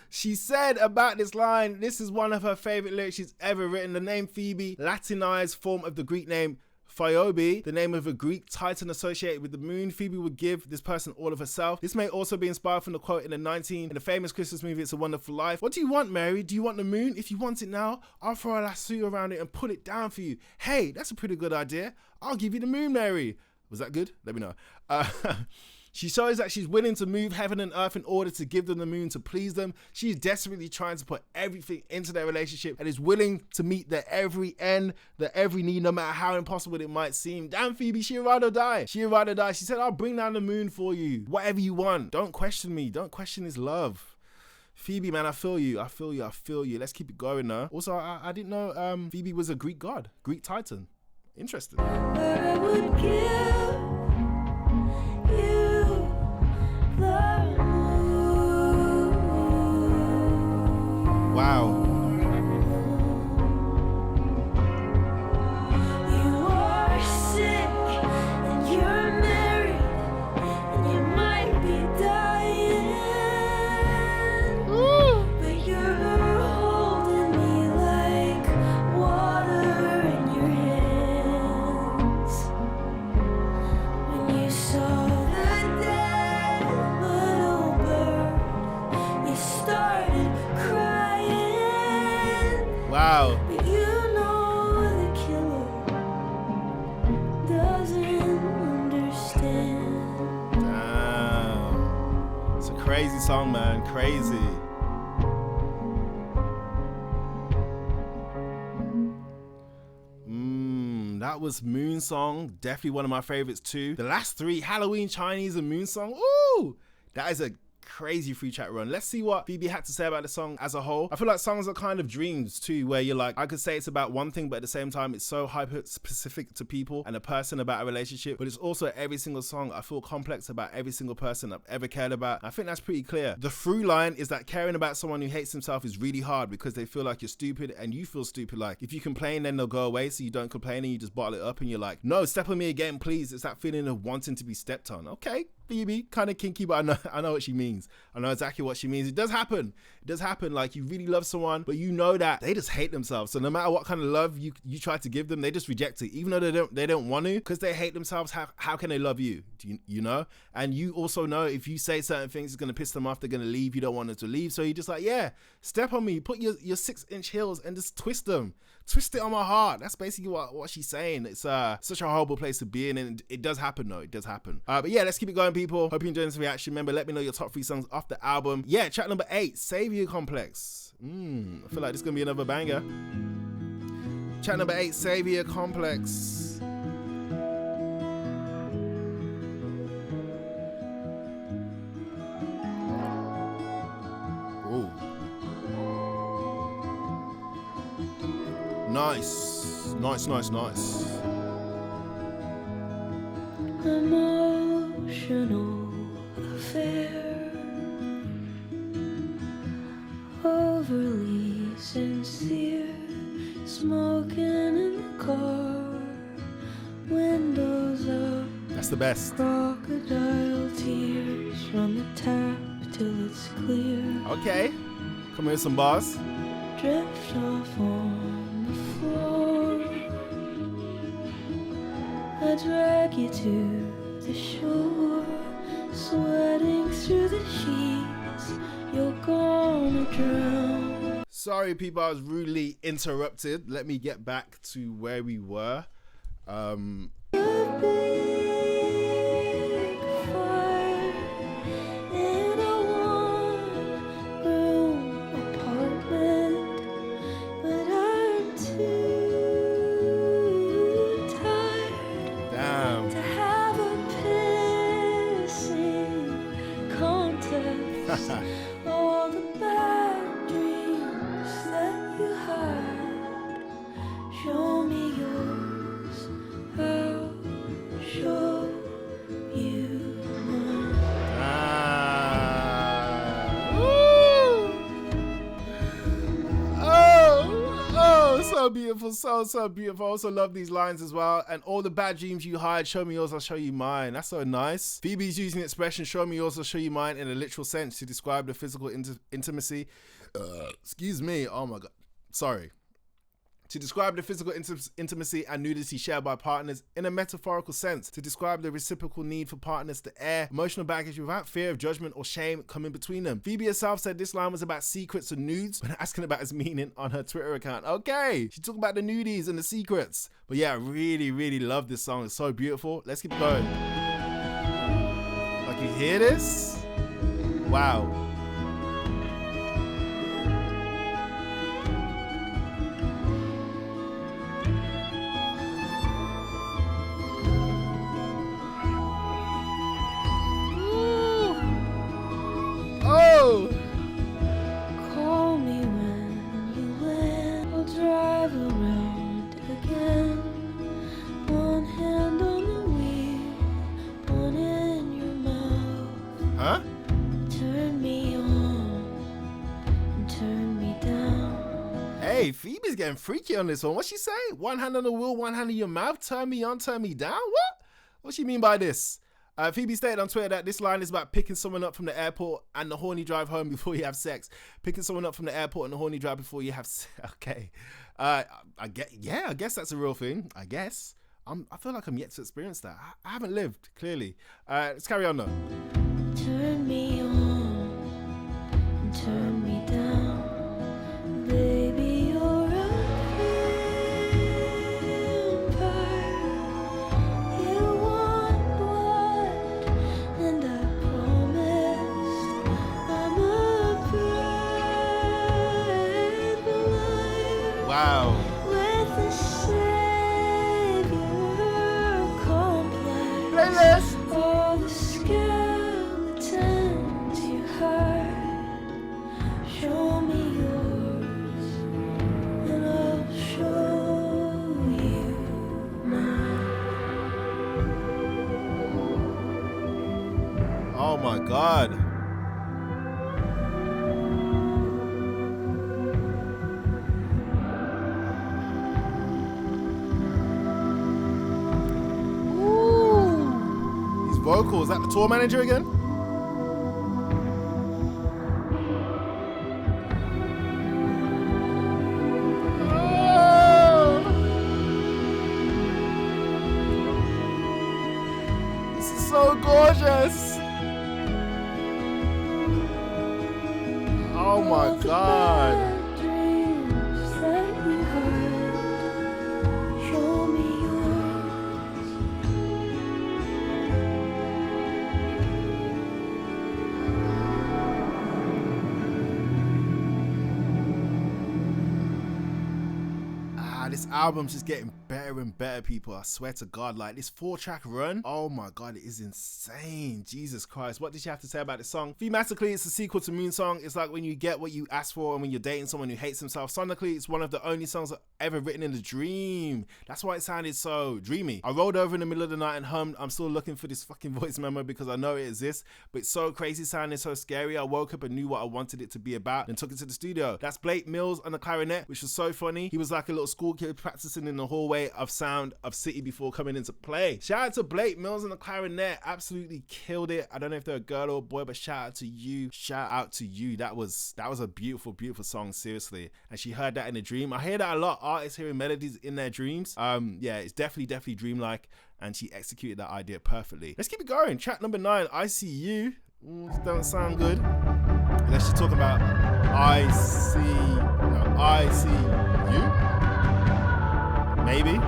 She said about this line, this is one of her favorite lyrics she's ever written. The name Phoebe, Latinized form of the Greek name Phoebe, the name of a Greek titan associated with the moon. Phoebe would give this person all of herself. This may also be inspired from the quote in the famous Christmas movie It's a Wonderful Life. What do you want, Mary? Do you want the moon? If you want it now, I'll throw a lasso around it and pull it down for you. Hey, that's a pretty good idea. I'll give you the moon, Mary. Was that good? Let me know. She shows that she's willing to move heaven and earth in order to give them the moon to please them. She is desperately trying to put everything into their relationship and is willing to meet their every end, their every need, no matter how impossible it might seem. Damn, Phoebe, she would rather die. She would rather die. She said, I'll bring down the moon for you. Whatever you want. Don't question me. Don't question his love. Phoebe, man, I feel you. I feel you. I feel you. Let's keep it going though. Also, I didn't know Phoebe was a Greek god, Greek titan. Interesting. I would give you the moon. Wow. You are sick and you're married and you might be dying. But you're holding me like water in your hands. When you saw the dead little bird, you started crying. Wow. But you know the killer doesn't understand. Damn. It's a crazy song, man. Crazy. That was Moon Song. Definitely one of my favorites too. The last three, Halloween, Chinese, and Moon Song. Ooh, that is a crazy free chat run. Let's see what Phoebe had to say about the song as a whole. I feel like songs are kind of dreams too, where you're like, I could say it's about one thing, but at the same time, it's so hyper specific to people and a person about a relationship. But it's also every single song I feel complex about every single person I've ever cared about. I think that's pretty clear. The through line is that caring about someone who hates himself is really hard because they feel like you're stupid and you feel stupid. Like if you complain, then they'll go away, so you don't complain and you just bottle it up and you're like, no, step on me again, please. It's that feeling of wanting to be stepped on. Okay, Phoebe, kind of kinky, but I know what she means. I know exactly what she means. It does happen. It does happen. Like you really love someone, but you know that they just hate themselves. So no matter what kind of love you try to give them, they just reject it, even though they don't want to, because they hate themselves. How can they love you? You know? And you also know if you say certain things, it's gonna piss them off. They're gonna leave. You don't want them to leave. So you're just like, yeah, step on me. Put your 6-inch heels and just twist them. Twist it on my heart. That's basically what she's saying. It's such a horrible place to be in, and it does happen though. It does happen. But yeah, let's keep it going, people. Hope you enjoyed this reaction. Remember, let me know your top 3 songs off the album. Yeah, track number 8, Savior Complex. I feel like this is gonna be another banger. Track number 8, Savior Complex. Ooh. Nice. Emotional affair, overly sincere, smoking in the car, windows up, That's the best. crocodile tears from the tap till it's clear. Okay. Come here with some bars. Drift off on the floor, I drag you to the shore, sweating through the sheets, you're gonna drown. Sorry, people, I was rudely interrupted. Let me get back to where we were. A big fire in a one-room apartment, but I'm too tired Damn. to have a pissing contest. All the bad dreams that you had, show me yours, I'll show you mine. Woo! Oh, so beautiful, so beautiful. I also love these lines as well. And all the bad dreams you hide, show me yours, I'll show you mine. That's so nice. Phoebe's using the expression show me yours, I'll show you mine in a literal sense to describe the physical intimacy. Excuse me. Oh my God. Sorry. To describe the physical intimacy and nudity shared by partners in a metaphorical sense, to describe the reciprocal need for partners to air emotional baggage without fear of judgment or shame coming between them. Phoebe herself said this line was about secrets and nudes when asking about his meaning on her Twitter account. Okay, she talked about the nudies and the secrets. But yeah, I really love this song. It's so beautiful. Let's keep going. Like you you hear this? Wow. Oh! Call me when you land. I'll drive around again. One hand on the wheel, one in your mouth. Huh? Turn me on and turn me down. Hey, Phoebe's getting freaky on this one. What's she say? One hand on the wheel, one hand in your mouth. Turn me on, turn me down. What? What's she mean by this? Phoebe stated on Twitter that this line is about picking someone up from the airport and the horny drive home before you have sex. Picking someone up from the airport and the horny drive before you have sex. Okay. I guess that's a real thing. I guess. I feel like I'm yet to experience that. I haven't lived, clearly. Let's carry on though. Turn me on and turn me down. Baby, you're a vampire. You want blood, and I promised I'm a brave liar. Wow. With a savior complex. Playlist. All the skeletons you hide. Show me yours, and I'll show you mine. Oh my God. Ooh. These vocals, is that the tour manager again? Oh. This is so gorgeous. Oh my God. Dreams that you hide. Show me yours. This album's just getting better and better, people. I swear to God, like this 4-track run, oh my God, it is insane. Jesus Christ, what did she have to say about this song? Thematically, it's a sequel to Moon Song. It's like when you get what you ask for and when you're dating someone who hates himself. Sonically, it's one of the only songs ever written in a dream. That's why it sounded so dreamy. I rolled over in the middle of the night and hummed. I'm still looking for this fucking voice memo because I know it exists, but it's so crazy sounding, so scary. I woke up and knew what I wanted it to be about and took it to the studio. That's Blake Mills on the clarinet, which was so funny. He was like a little school kid practicing in the hallway of sound of City before coming into play. Shout out to Blake Mills on the clarinet. Absolutely killed it. I don't know if they're a girl or a boy, but shout out to you. Shout out to you. That was a beautiful, beautiful song, seriously. And she heard that in a dream. I hear that a lot, artists hearing melodies in their dreams. Yeah, it's definitely dreamlike, and she executed that idea perfectly. Let's keep it going. Track number 9, I See You. Don't sound good. Unless she's talking about I See You. Maybe.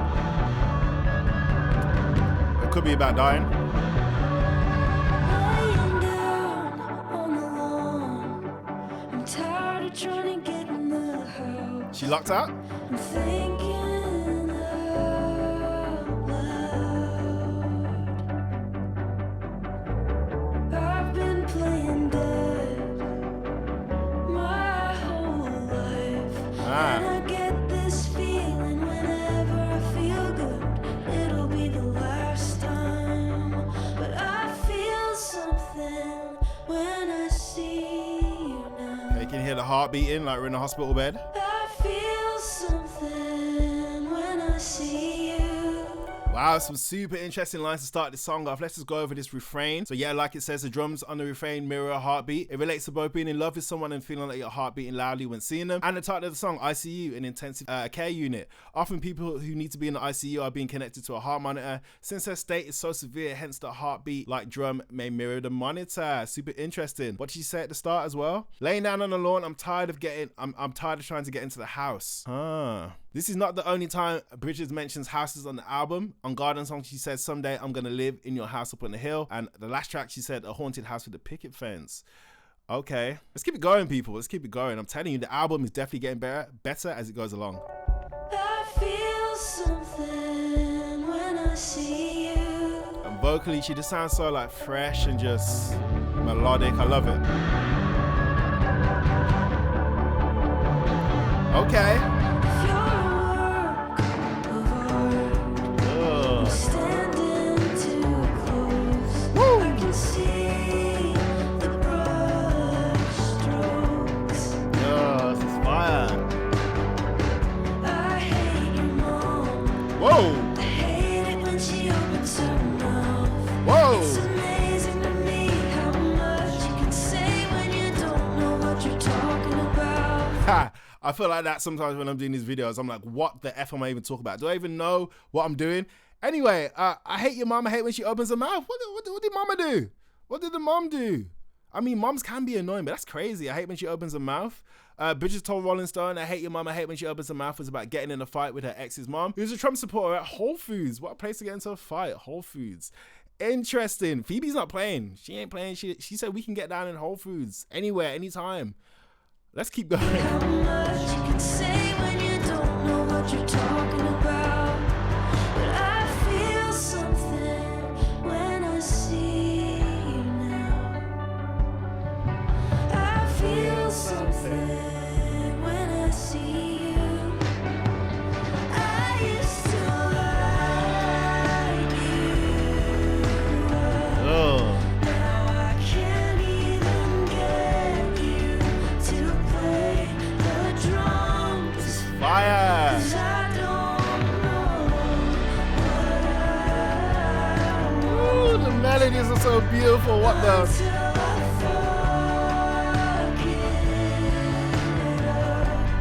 It could be about dying. Laying down on the lawn. I'm tired of trying to get in the house. She locked out? I'm thinking out loud. I've been playing dead my whole life. And I get this feeling whenever I feel good. It'll be the last time. But I feel something when I see you now. Okay, you can hear the heart beating like we're in a hospital bed. I feel something when I see you. Wow, some super interesting lines to start this song off. Let's just go over this refrain. So yeah, like it says, the drums on the refrain mirror a heartbeat. It relates to both being in love with someone and feeling like your heart beating loudly when seeing them. And the title of the song, I See You, an intensive care unit. Often people who need to be in the ICU are being connected to a heart monitor. Since her state is so severe, hence the heartbeat like drum may mirror the monitor. Super interesting. What did she say at the start as well? Laying down on the lawn, I'm tired of trying to get into the house. This is not the only time Bridgers mentions houses on the album. On Garden Song, she said, someday I'm gonna live in your house up on the hill. And the last track, she said, a haunted house with a picket fence. Okay, let's keep it going, people. Let's keep it going. I'm telling you, the album is definitely getting better as it goes along. I feel something when I see you. And vocally, she just sounds so like fresh and just melodic. I love it. Okay. Whoa! I hate it when she opens her mouth. Whoa! It's amazing to me how much you can say when you don't know what you're talking about. Ha! I feel like that sometimes when I'm doing these videos. I'm like, what the F am I even talking about? Do I even know what I'm doing? Anyway, I hate your mom. I hate when she opens her mouth. What did mama do? What did the mom do? I mean, moms can be annoying, but that's crazy. I hate when she opens her mouth. Bridgers told Rolling Stone, I hate your mom, I hate when she opens her mouth, was about getting in a fight with her ex's mom, who's a Trump supporter at Whole Foods. What a place to get into a fight, Whole Foods. Interesting. Phoebe's not playing. She ain't playing. She said we can get down in Whole Foods anywhere, anytime. Let's keep going. How much you can say when you don't know what you're talking about. But I feel something when I see you now. I feel something. Melodies are so beautiful. What the?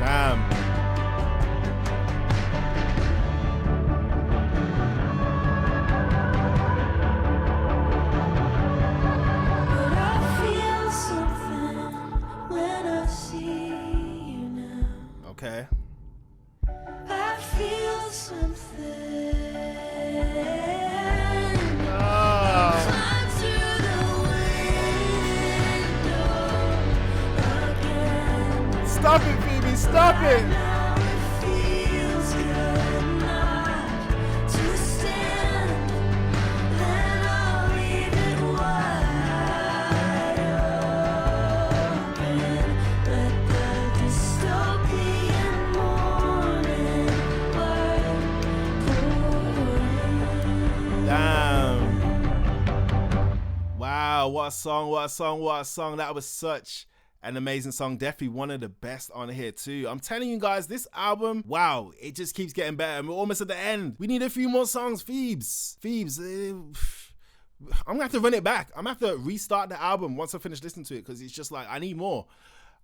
Damn. But I feel something when I see you now. Okay. I feel something. Stop it, Phoebe, stop it! Damn. Wow, what a song, what a song, what a song. That was such an amazing song, definitely one of the best on here too. I'm telling you guys, this album, wow, it just keeps getting better and we're almost at the end. We need a few more songs. Phoebes, I'm gonna have to run it back. I'm gonna have to restart the album once I finish listening to it because it's just like, I need more.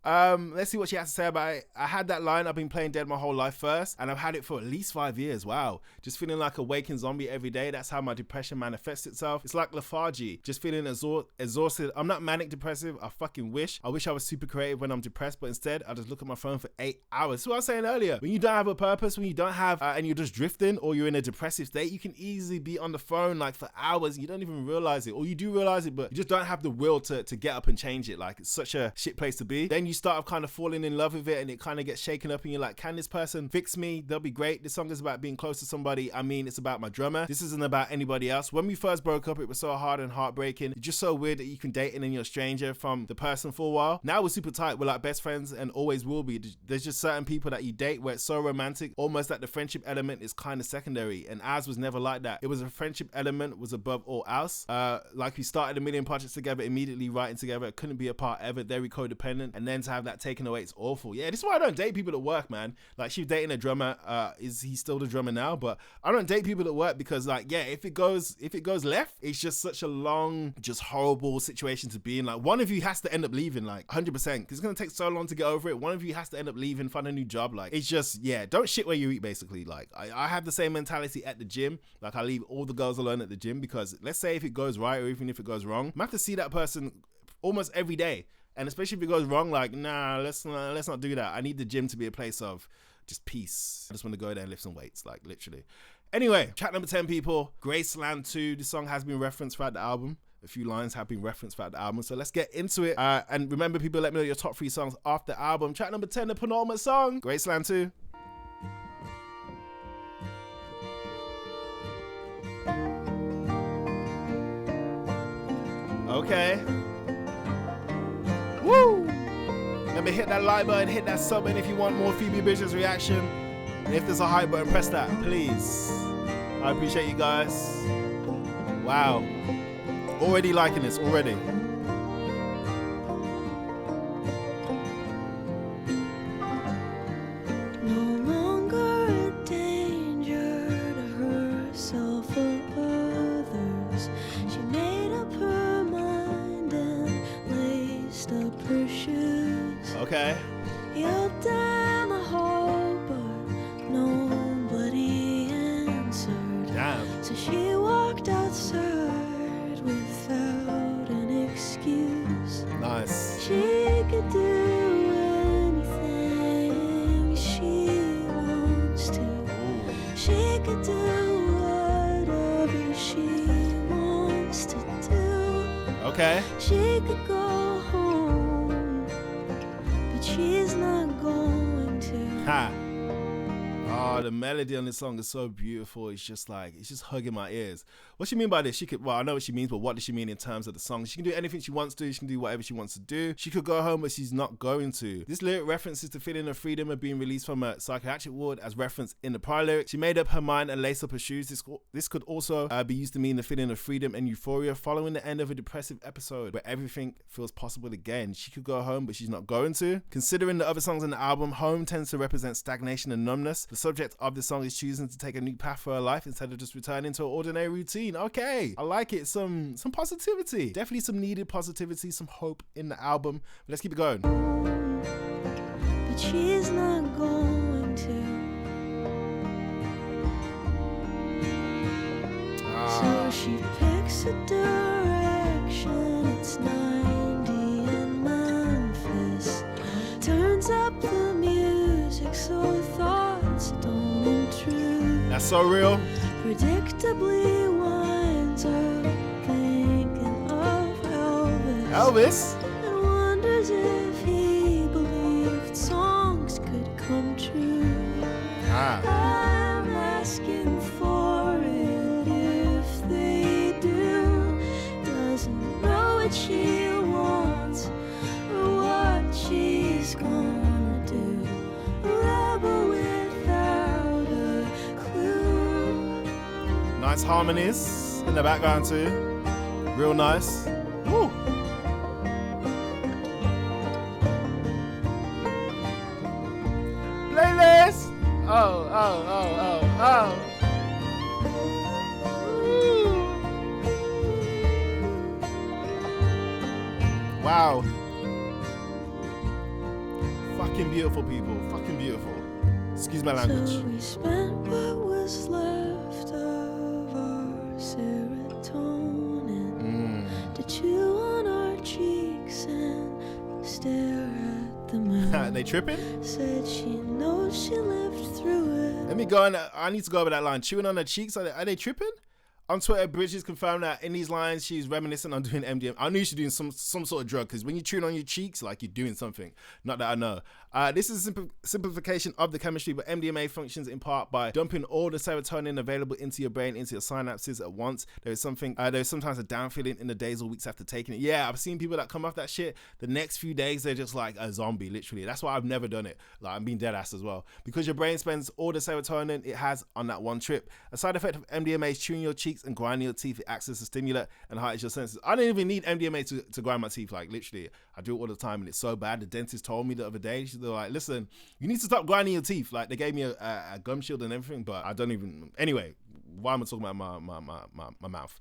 Let's see what she has to say about it. I had that line, I've been playing dead my whole life first, and I've had it for at least 5 years. Wow. Just feeling like a waking zombie every day. That's how my depression manifests itself. It's like lethargy, just feeling exhausted. I'm not manic depressive. I fucking wish. I wish I was super creative when I'm depressed, but instead I just look at my phone for 8 hours. So what I was saying earlier, when you don't have a purpose, when you don't have, and you're just drifting or you're in a depressive state, you can easily be on the phone like for hours. You don't even realize it, or you do realize it, but you just don't have the will to get up and change it. Like, it's such a shit place to be. Then you start kind of falling in love with it and it kind of gets shaken up and you're like, can this person fix me? They'll be great. This song is about being close to somebody. I mean, it's about my drummer. This isn't about anybody else. When we first broke up, it was so hard and heartbreaking. It's just so weird that you can date and then you're a stranger from the person for a while. Now we're super tight. We're like best friends and always will be. There's just certain people that you date where it's so romantic, almost that the friendship element is kind of secondary, and ours was never like that. It was a friendship element was above all else. Like, we started a million projects together, immediately writing together. It couldn't be apart ever. Very codependent, and then to have that taken away, it's awful. Yeah, this is why I don't date people at work, man. Like, she was dating a drummer. Is he still the drummer now? But I don't date people at work because, like, yeah, if it goes left, it's just such a long, just horrible situation to be in. Like, one of you has to end up leaving, like 100%, because it's gonna take so long to get over it. One of you has to end up leaving, find a new job. Like, it's just, yeah, don't shit where you eat, basically. Like, I have the same mentality at the gym. Like, I leave all the girls alone at the gym because, let's say if it goes right or even if it goes wrong, I have to see that person almost every day. And especially if it goes wrong, like, nah, let's not do that. I need the gym to be a place of just peace. I just want to go there and lift some weights, like literally. Anyway, track number 10, people. Graceland Too. This song has been referenced throughout the album. A few lines have been referenced throughout the album. So let's get into it. And remember, people, let me know your top 3 songs off the album. Track number 10, the penultimate song, Graceland Too. Okay. Woo! Remember, hit that like button, hit that sub button if you want more Phoebe Bridgers reaction. And if there's a hype button, press that, please. I appreciate you guys. Wow. Already liking this, already. No longer a danger to herself or others. She made up her mind and laced up her shoes. Okay. Yelled down the hall, but nobody answered. Damn. So she walked outside without an excuse. Nice. She could do anything she wants to. She could do whatever she wants to do. Okay. She could go home, but she's not going to. Ha. Oh, the melody on this song is so beautiful. It's just like, it's just hugging my ears. What she mean by this? She could, well, I know what she means, but what does she mean in terms of the song? She can do anything she wants to. She can do whatever she wants to do. She could go home, but she's not going to. This lyric references the feeling of freedom of being released from a psychiatric ward as referenced in the prior lyric. She made up her mind and laced up her shoes. This could also be used to mean the feeling of freedom and euphoria following the end of a depressive episode where everything feels possible again. She could go home, but she's not going to. Considering the other songs in the album, home tends to represent stagnation and numbness. The subject of this song is choosing to take a new path for her life instead of just returning to an ordinary routine. Okay, I like it. Some positivity. Definitely some needed positivity, some hope in the album. But let's keep it going. But she's not going to. So she picks a direction. It's 90 in Memphis. Turns up the music so thoughts don't intrude. That's so real. Predictably winds up thinking of Elvis. Elvis? And wonders if he believed songs could come true. I'm asking for it if they do. Doesn't know what she wants or what she's gonna do. A rebel without a clue. Nice harmonies in the background too. Real nice. Woo. Playlist. Oh. Wow. Fucking beautiful, people. Fucking beautiful. Excuse my language. So we spent what was left of our serotonin to chew on our cheeks and stare at the moon. They tripping? Said she knows she lived through it. Let me go on. I need to go over that line. Chewing on her cheeks. Are they tripping? On Twitter, Bridges confirmed that in these lines, she's reminiscent on doing MDMA. I knew she's doing some sort of drug, because when you're chewing on your cheeks, like you're doing something. Not that I know. This is a simplification of the chemistry, but MDMA functions in part by dumping all the serotonin available into your brain, into your synapses at once. There's sometimes a down feeling in the days or weeks after taking it. Yeah, I've seen people that come off that shit. The next few days, they're just like a zombie, literally. That's why I've never done it. Like, I'm being dead ass as well. Because your brain spends all the serotonin it has on that one trip. A side effect of MDMA is chewing your cheeks and grinding your teeth. It acts as a stimulant and heightens your senses. I don't even need MDMA to grind my teeth. Like, literally, I do it all the time and it's so bad. The dentist told me the other day, they're like, listen, you need to stop grinding your teeth. Like, they gave me a gum shield and everything, but I don't even. Anyway, why am I talking about my mouth?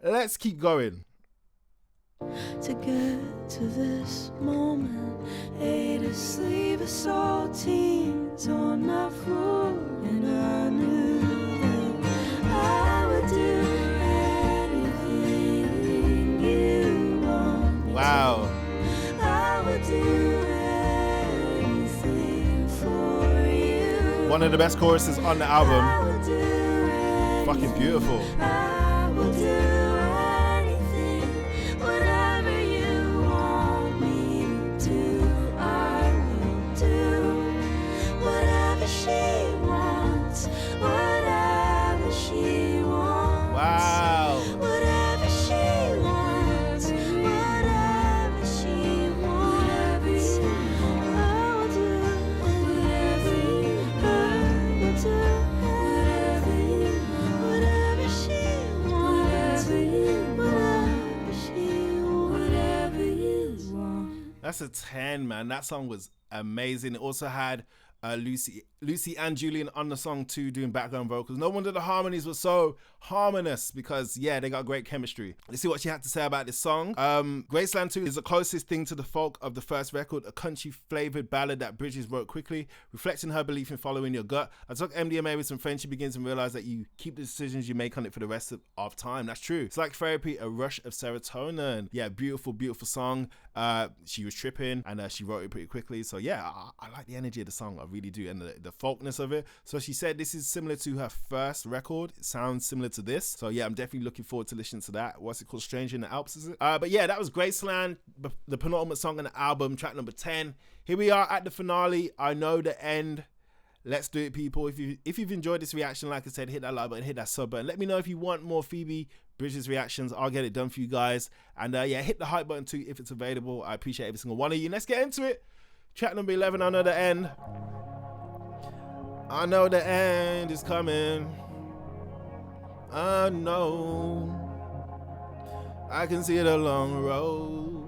Let's keep going. To get to this moment, ate a sleeve of saltines on my floor, and I knew that I would do anything you want me Wow. to. I would do anything for you. One of the best choruses on the album. Fucking beautiful. I will do anything, whatever you want me to do. I will do whatever she wants, whatever she wants. Wow. Whatever she wants, whatever she wants. I will do whatever I will do. Whatever she wants, whatever you want. That's a 10, man. That song was amazing. It also had Lucy and Julian on the song too, doing background vocals. No wonder the harmonies were so harmonious, because yeah, they got great chemistry. Let's see what she had to say about this song. Graceland Too is the closest thing to the folk of the first record, a country flavored ballad that Bridgers wrote quickly, reflecting her belief in following your gut. I took MDMA with some friends. She begins and realize that you keep the decisions you make on it for the rest of time. That's true. It's like therapy, a rush of serotonin. Yeah, beautiful song. She was tripping, and she wrote it pretty quickly. So yeah, I like the energy of the song. I really do, and the folkness of it. So she said this is similar to her first record. It sounds similar to this. So yeah, I'm definitely looking forward to listening to that. What's it called? Stranger in the Alps, is it? But yeah, that was Graceland, the penultimate song on the album, track number 10. Here we are at the finale. I know the end. Let's do it, people. If you've enjoyed this reaction, like I said, hit that like button, hit that sub button. Let me know if you want more Phoebe Bridgers reactions. I'll get it done for you guys. And yeah, hit the hype button too if it's available. I appreciate every single one of you. Let's get into it. Track number 11, I know the end. I know the end is coming. I know. I can see the long road.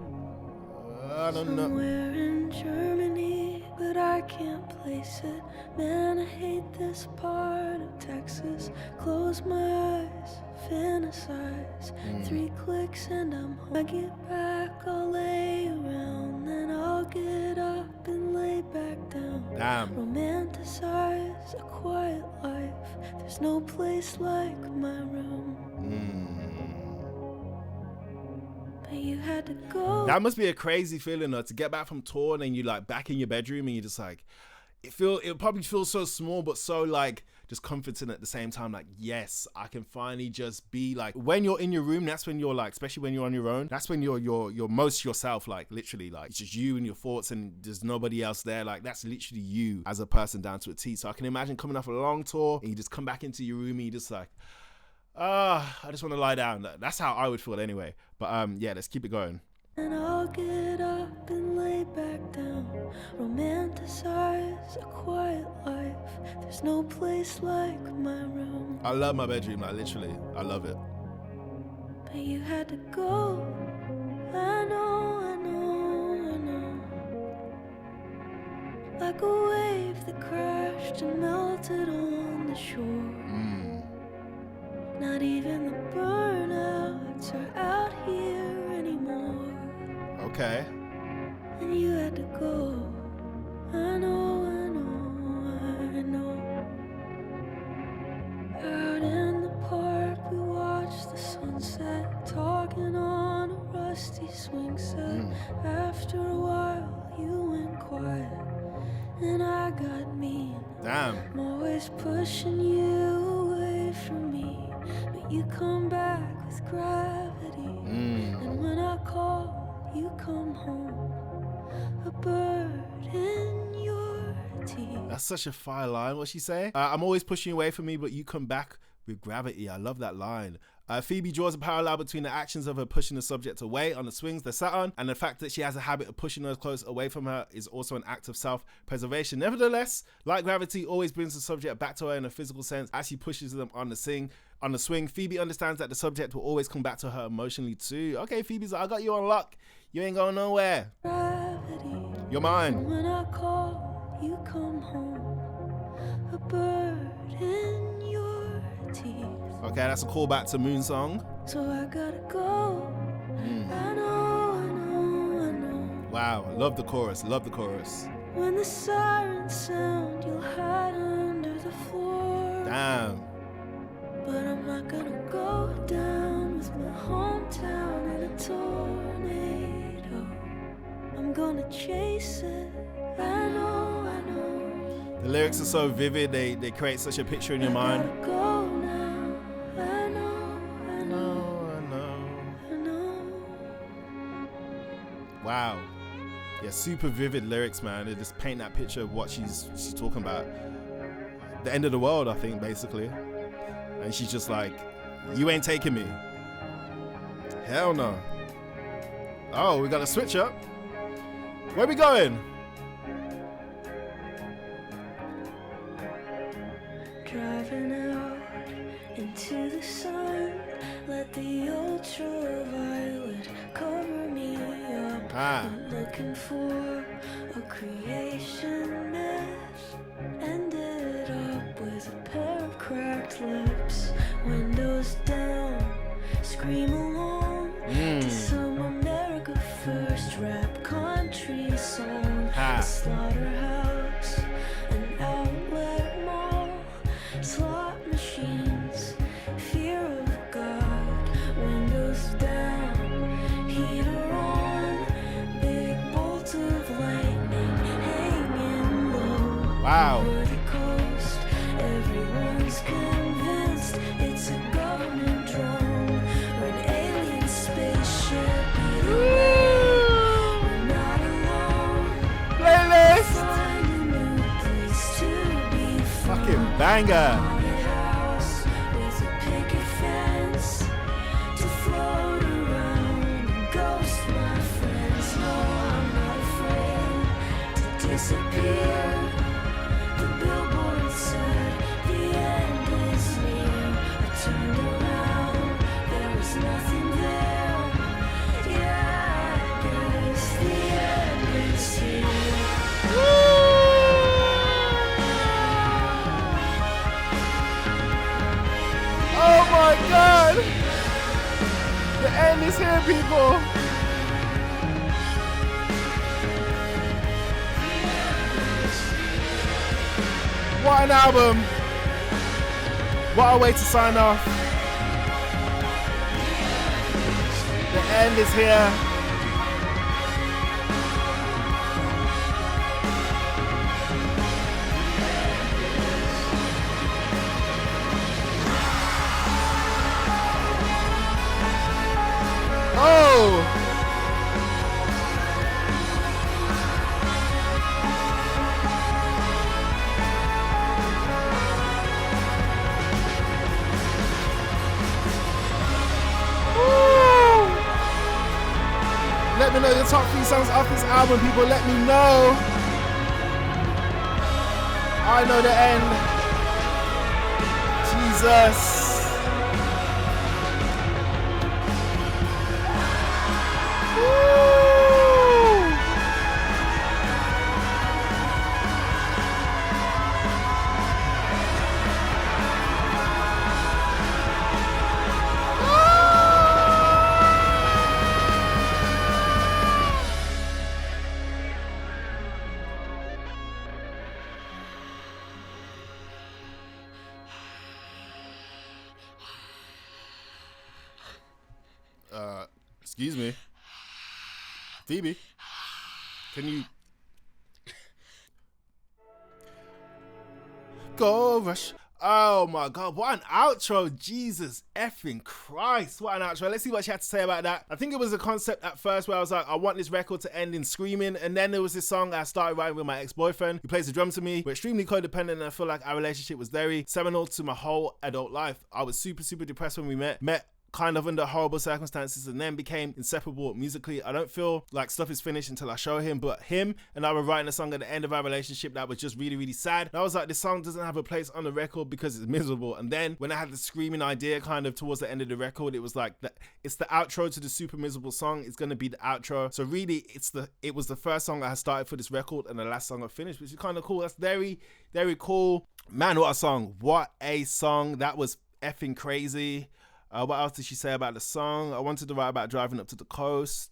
I don't know. Somewhere in Germany, but I can't place it. Man, I hate this part of Texas. Close my eyes, fantasize. 3 clicks and I'm home. I get back, I'll lay around, then I'll get up and lay back down. Damn. Romanticize a quiet life. There's no place like my room. But you had to go. That must be a crazy feeling though, to get back from tour and you're like back in your bedroom and you're just like, it probably feels so small but so like just comforting at the same time. Like, yes, I can finally just be like, when you're in your room, that's when you're like, especially when you're on your own, that's when you're most yourself, like literally, like it's just you and your thoughts and there's nobody else there. Like that's literally you as a person down to a T. So I can imagine coming off a long tour and you just come back into your room and you just like, I just want to lie down. That's how I would feel anyway. But yeah, let's keep it going. And I'll get up and lay back down. Romanticize a quiet life. There's no place like my room. I love my bedroom, like literally. I love it. But you had to go. I know, I know, I know. Like a wave that crashed and melted on the shore. Not even the burnouts are out here anymore. Okay. And you had to go. I know, I know, I know. Out in the park we watched the sunset, talking on a rusty swing set. After a while you went quiet and I got mean. Damn. I'm always pushing you away from me, but you come back with gravity. And when I call, you come home, a bird in your teeth. That's such a fire line. What's she say? I'm always pushing you away from me, but you come back with gravity. I love that line. Phoebe draws a parallel between the actions of her pushing the subject away on the swings they're sat on, and the fact that she has a habit of pushing those clothes away from her is also an act of self-preservation. Nevertheless, like gravity always brings the subject back to her in a physical sense as she pushes them on the swing. Phoebe understands that the subject will always come back to her emotionally too. Okay, Phoebe's like, I got you on lock. You ain't going nowhere. Gravity. You're mine. When I call, you come home, a bird in your teeth. Okay, that's a callback to Moon Song. So I gotta go. I know, I know, I know. Wow, love the chorus, love the chorus. When the sirens sound, you'll hide under the floor. Damn. But I'm not gonna go down with my hometown in a tornado. I'm gonna chase it. I know, I know. The lyrics are so vivid, they create such a picture in your mind. Go now. I know. Wow. Yeah, super vivid lyrics, man. They just paint that picture of what she's talking about. The end of the world, I think, basically. And she's just like, you ain't taking me. Hell no. Oh, we got a switch up. Where we going? Driving out into the sun, let the ultraviolet cover me up. I'm looking for a creation myth. Ended up with a pair of cracked lips. Windows down, scream along to some America First rap country song. A slaughterhouse, an outlet mall, slot machines, fear of God. Windows down, heater on, big bolt of lightning hanging low. Wow. Over the coast, everyone's convinced it's a government drone or an alien spaceship. Either way, we're not alone. Playlist. Find a new place to be found. Fucking banger. Haunted house with a picket fence to float around and ghost my friends. No, I'm not afraid to disappear. The billboard said the end is near. I turned around, there was nothing there. Yeah, I guess the end is here. Oh my God. The end is here, people. What an album. What a way to sign off. The end is here. Oh! Let me know your top 3 songs off this album, people. Let me know. I know the end. Jesus. Excuse me. Phoebe, can you go rush? Oh my God, what an outro. Jesus effing Christ, what an outro. Let's see what she had to say about that. I think it was a concept at first where I was like, I want this record to end in screaming, and then there was this song I started writing with my ex-boyfriend who plays the drums to me. We're extremely codependent, and I feel like our relationship was very seminal to my whole adult life. I was super depressed when we met kind of under horrible circumstances, and then became inseparable musically. I don't feel like stuff is finished until I show him, but him and I were writing a song at the end of our relationship that was just really sad. And I was like, this song doesn't have a place on the record because it's miserable. And then when I had the screaming idea kind of towards the end of the record, it was like, it's the outro to the super miserable song. It's going to be the outro. So really, it was the first song I had started for this record and the last song I finished, which is kind of cool. That's very cool. Man, what a song. What a song. That was effing crazy. What else did she say about the song? I wanted to write about driving up to the coast.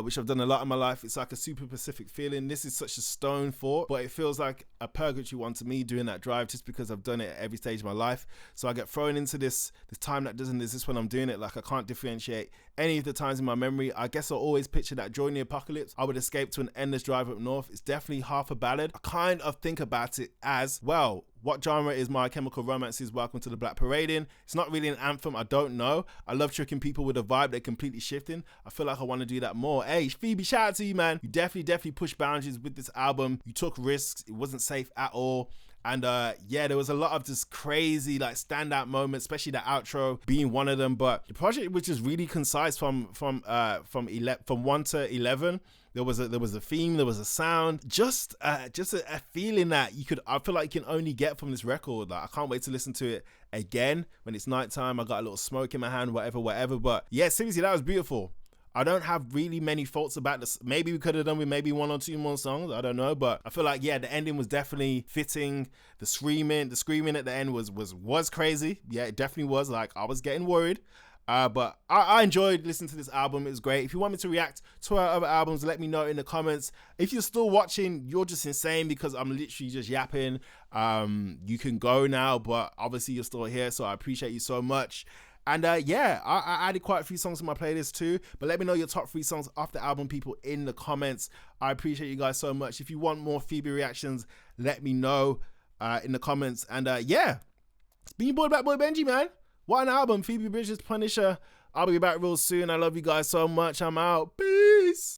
which I've done a lot in my life. It's like a super Pacific feeling. This is such a stone thought, but it feels like a purgatory one to me doing that drive, just because I've done it at every stage of my life. So I get thrown into this time that doesn't exist when I'm doing it. Like, I can't differentiate any of the times in my memory. I guess I always picture that during the apocalypse, I would escape to an endless drive up north. It's definitely half a ballad. I kind of think about it as, well, what genre is My Chemical Romance's Welcome to the Black Parade in? It's not really an anthem. I don't know. I love tricking people with a vibe they're completely shifting. I feel like I want to do that more. Hey, Phoebe, shout out to you, man. You definitely pushed boundaries with this album. You took risks. It wasn't safe at all. And yeah, there was a lot of just crazy like standout moments, especially the outro being one of them. But the project was just really concise from 1 to 11. There was a theme, there was a sound, just a feeling that I feel like you can only get from this record. Like, I can't wait to listen to it again when it's nighttime. I got a little smoke in my hand, whatever. But yeah, seriously, that was beautiful. I don't have really many thoughts about this. Maybe we could have done with maybe 1 or 2 more songs. I don't know, but I feel like, yeah, the ending was definitely fitting. The screaming at the end was crazy. Yeah, it definitely was. Like, I was getting worried. But I enjoyed listening to this album. It was great. If you want me to react to our other albums, let me know in the comments. If you're still watching, you're just insane because I'm literally just yapping. You can go now, but obviously you're still here, so I appreciate you so much. And yeah, I added quite a few songs to my playlist too, but let me know your top 3 songs off the album, people, in the comments. I appreciate you guys so much. If you want more Phoebe reactions, let me know in the comments. And yeah, it's been your boy, Black Boy Benji, man. What an album, Phoebe Bridgers Punisher. I'll be back real soon. I love you guys so much. I'm out. Peace.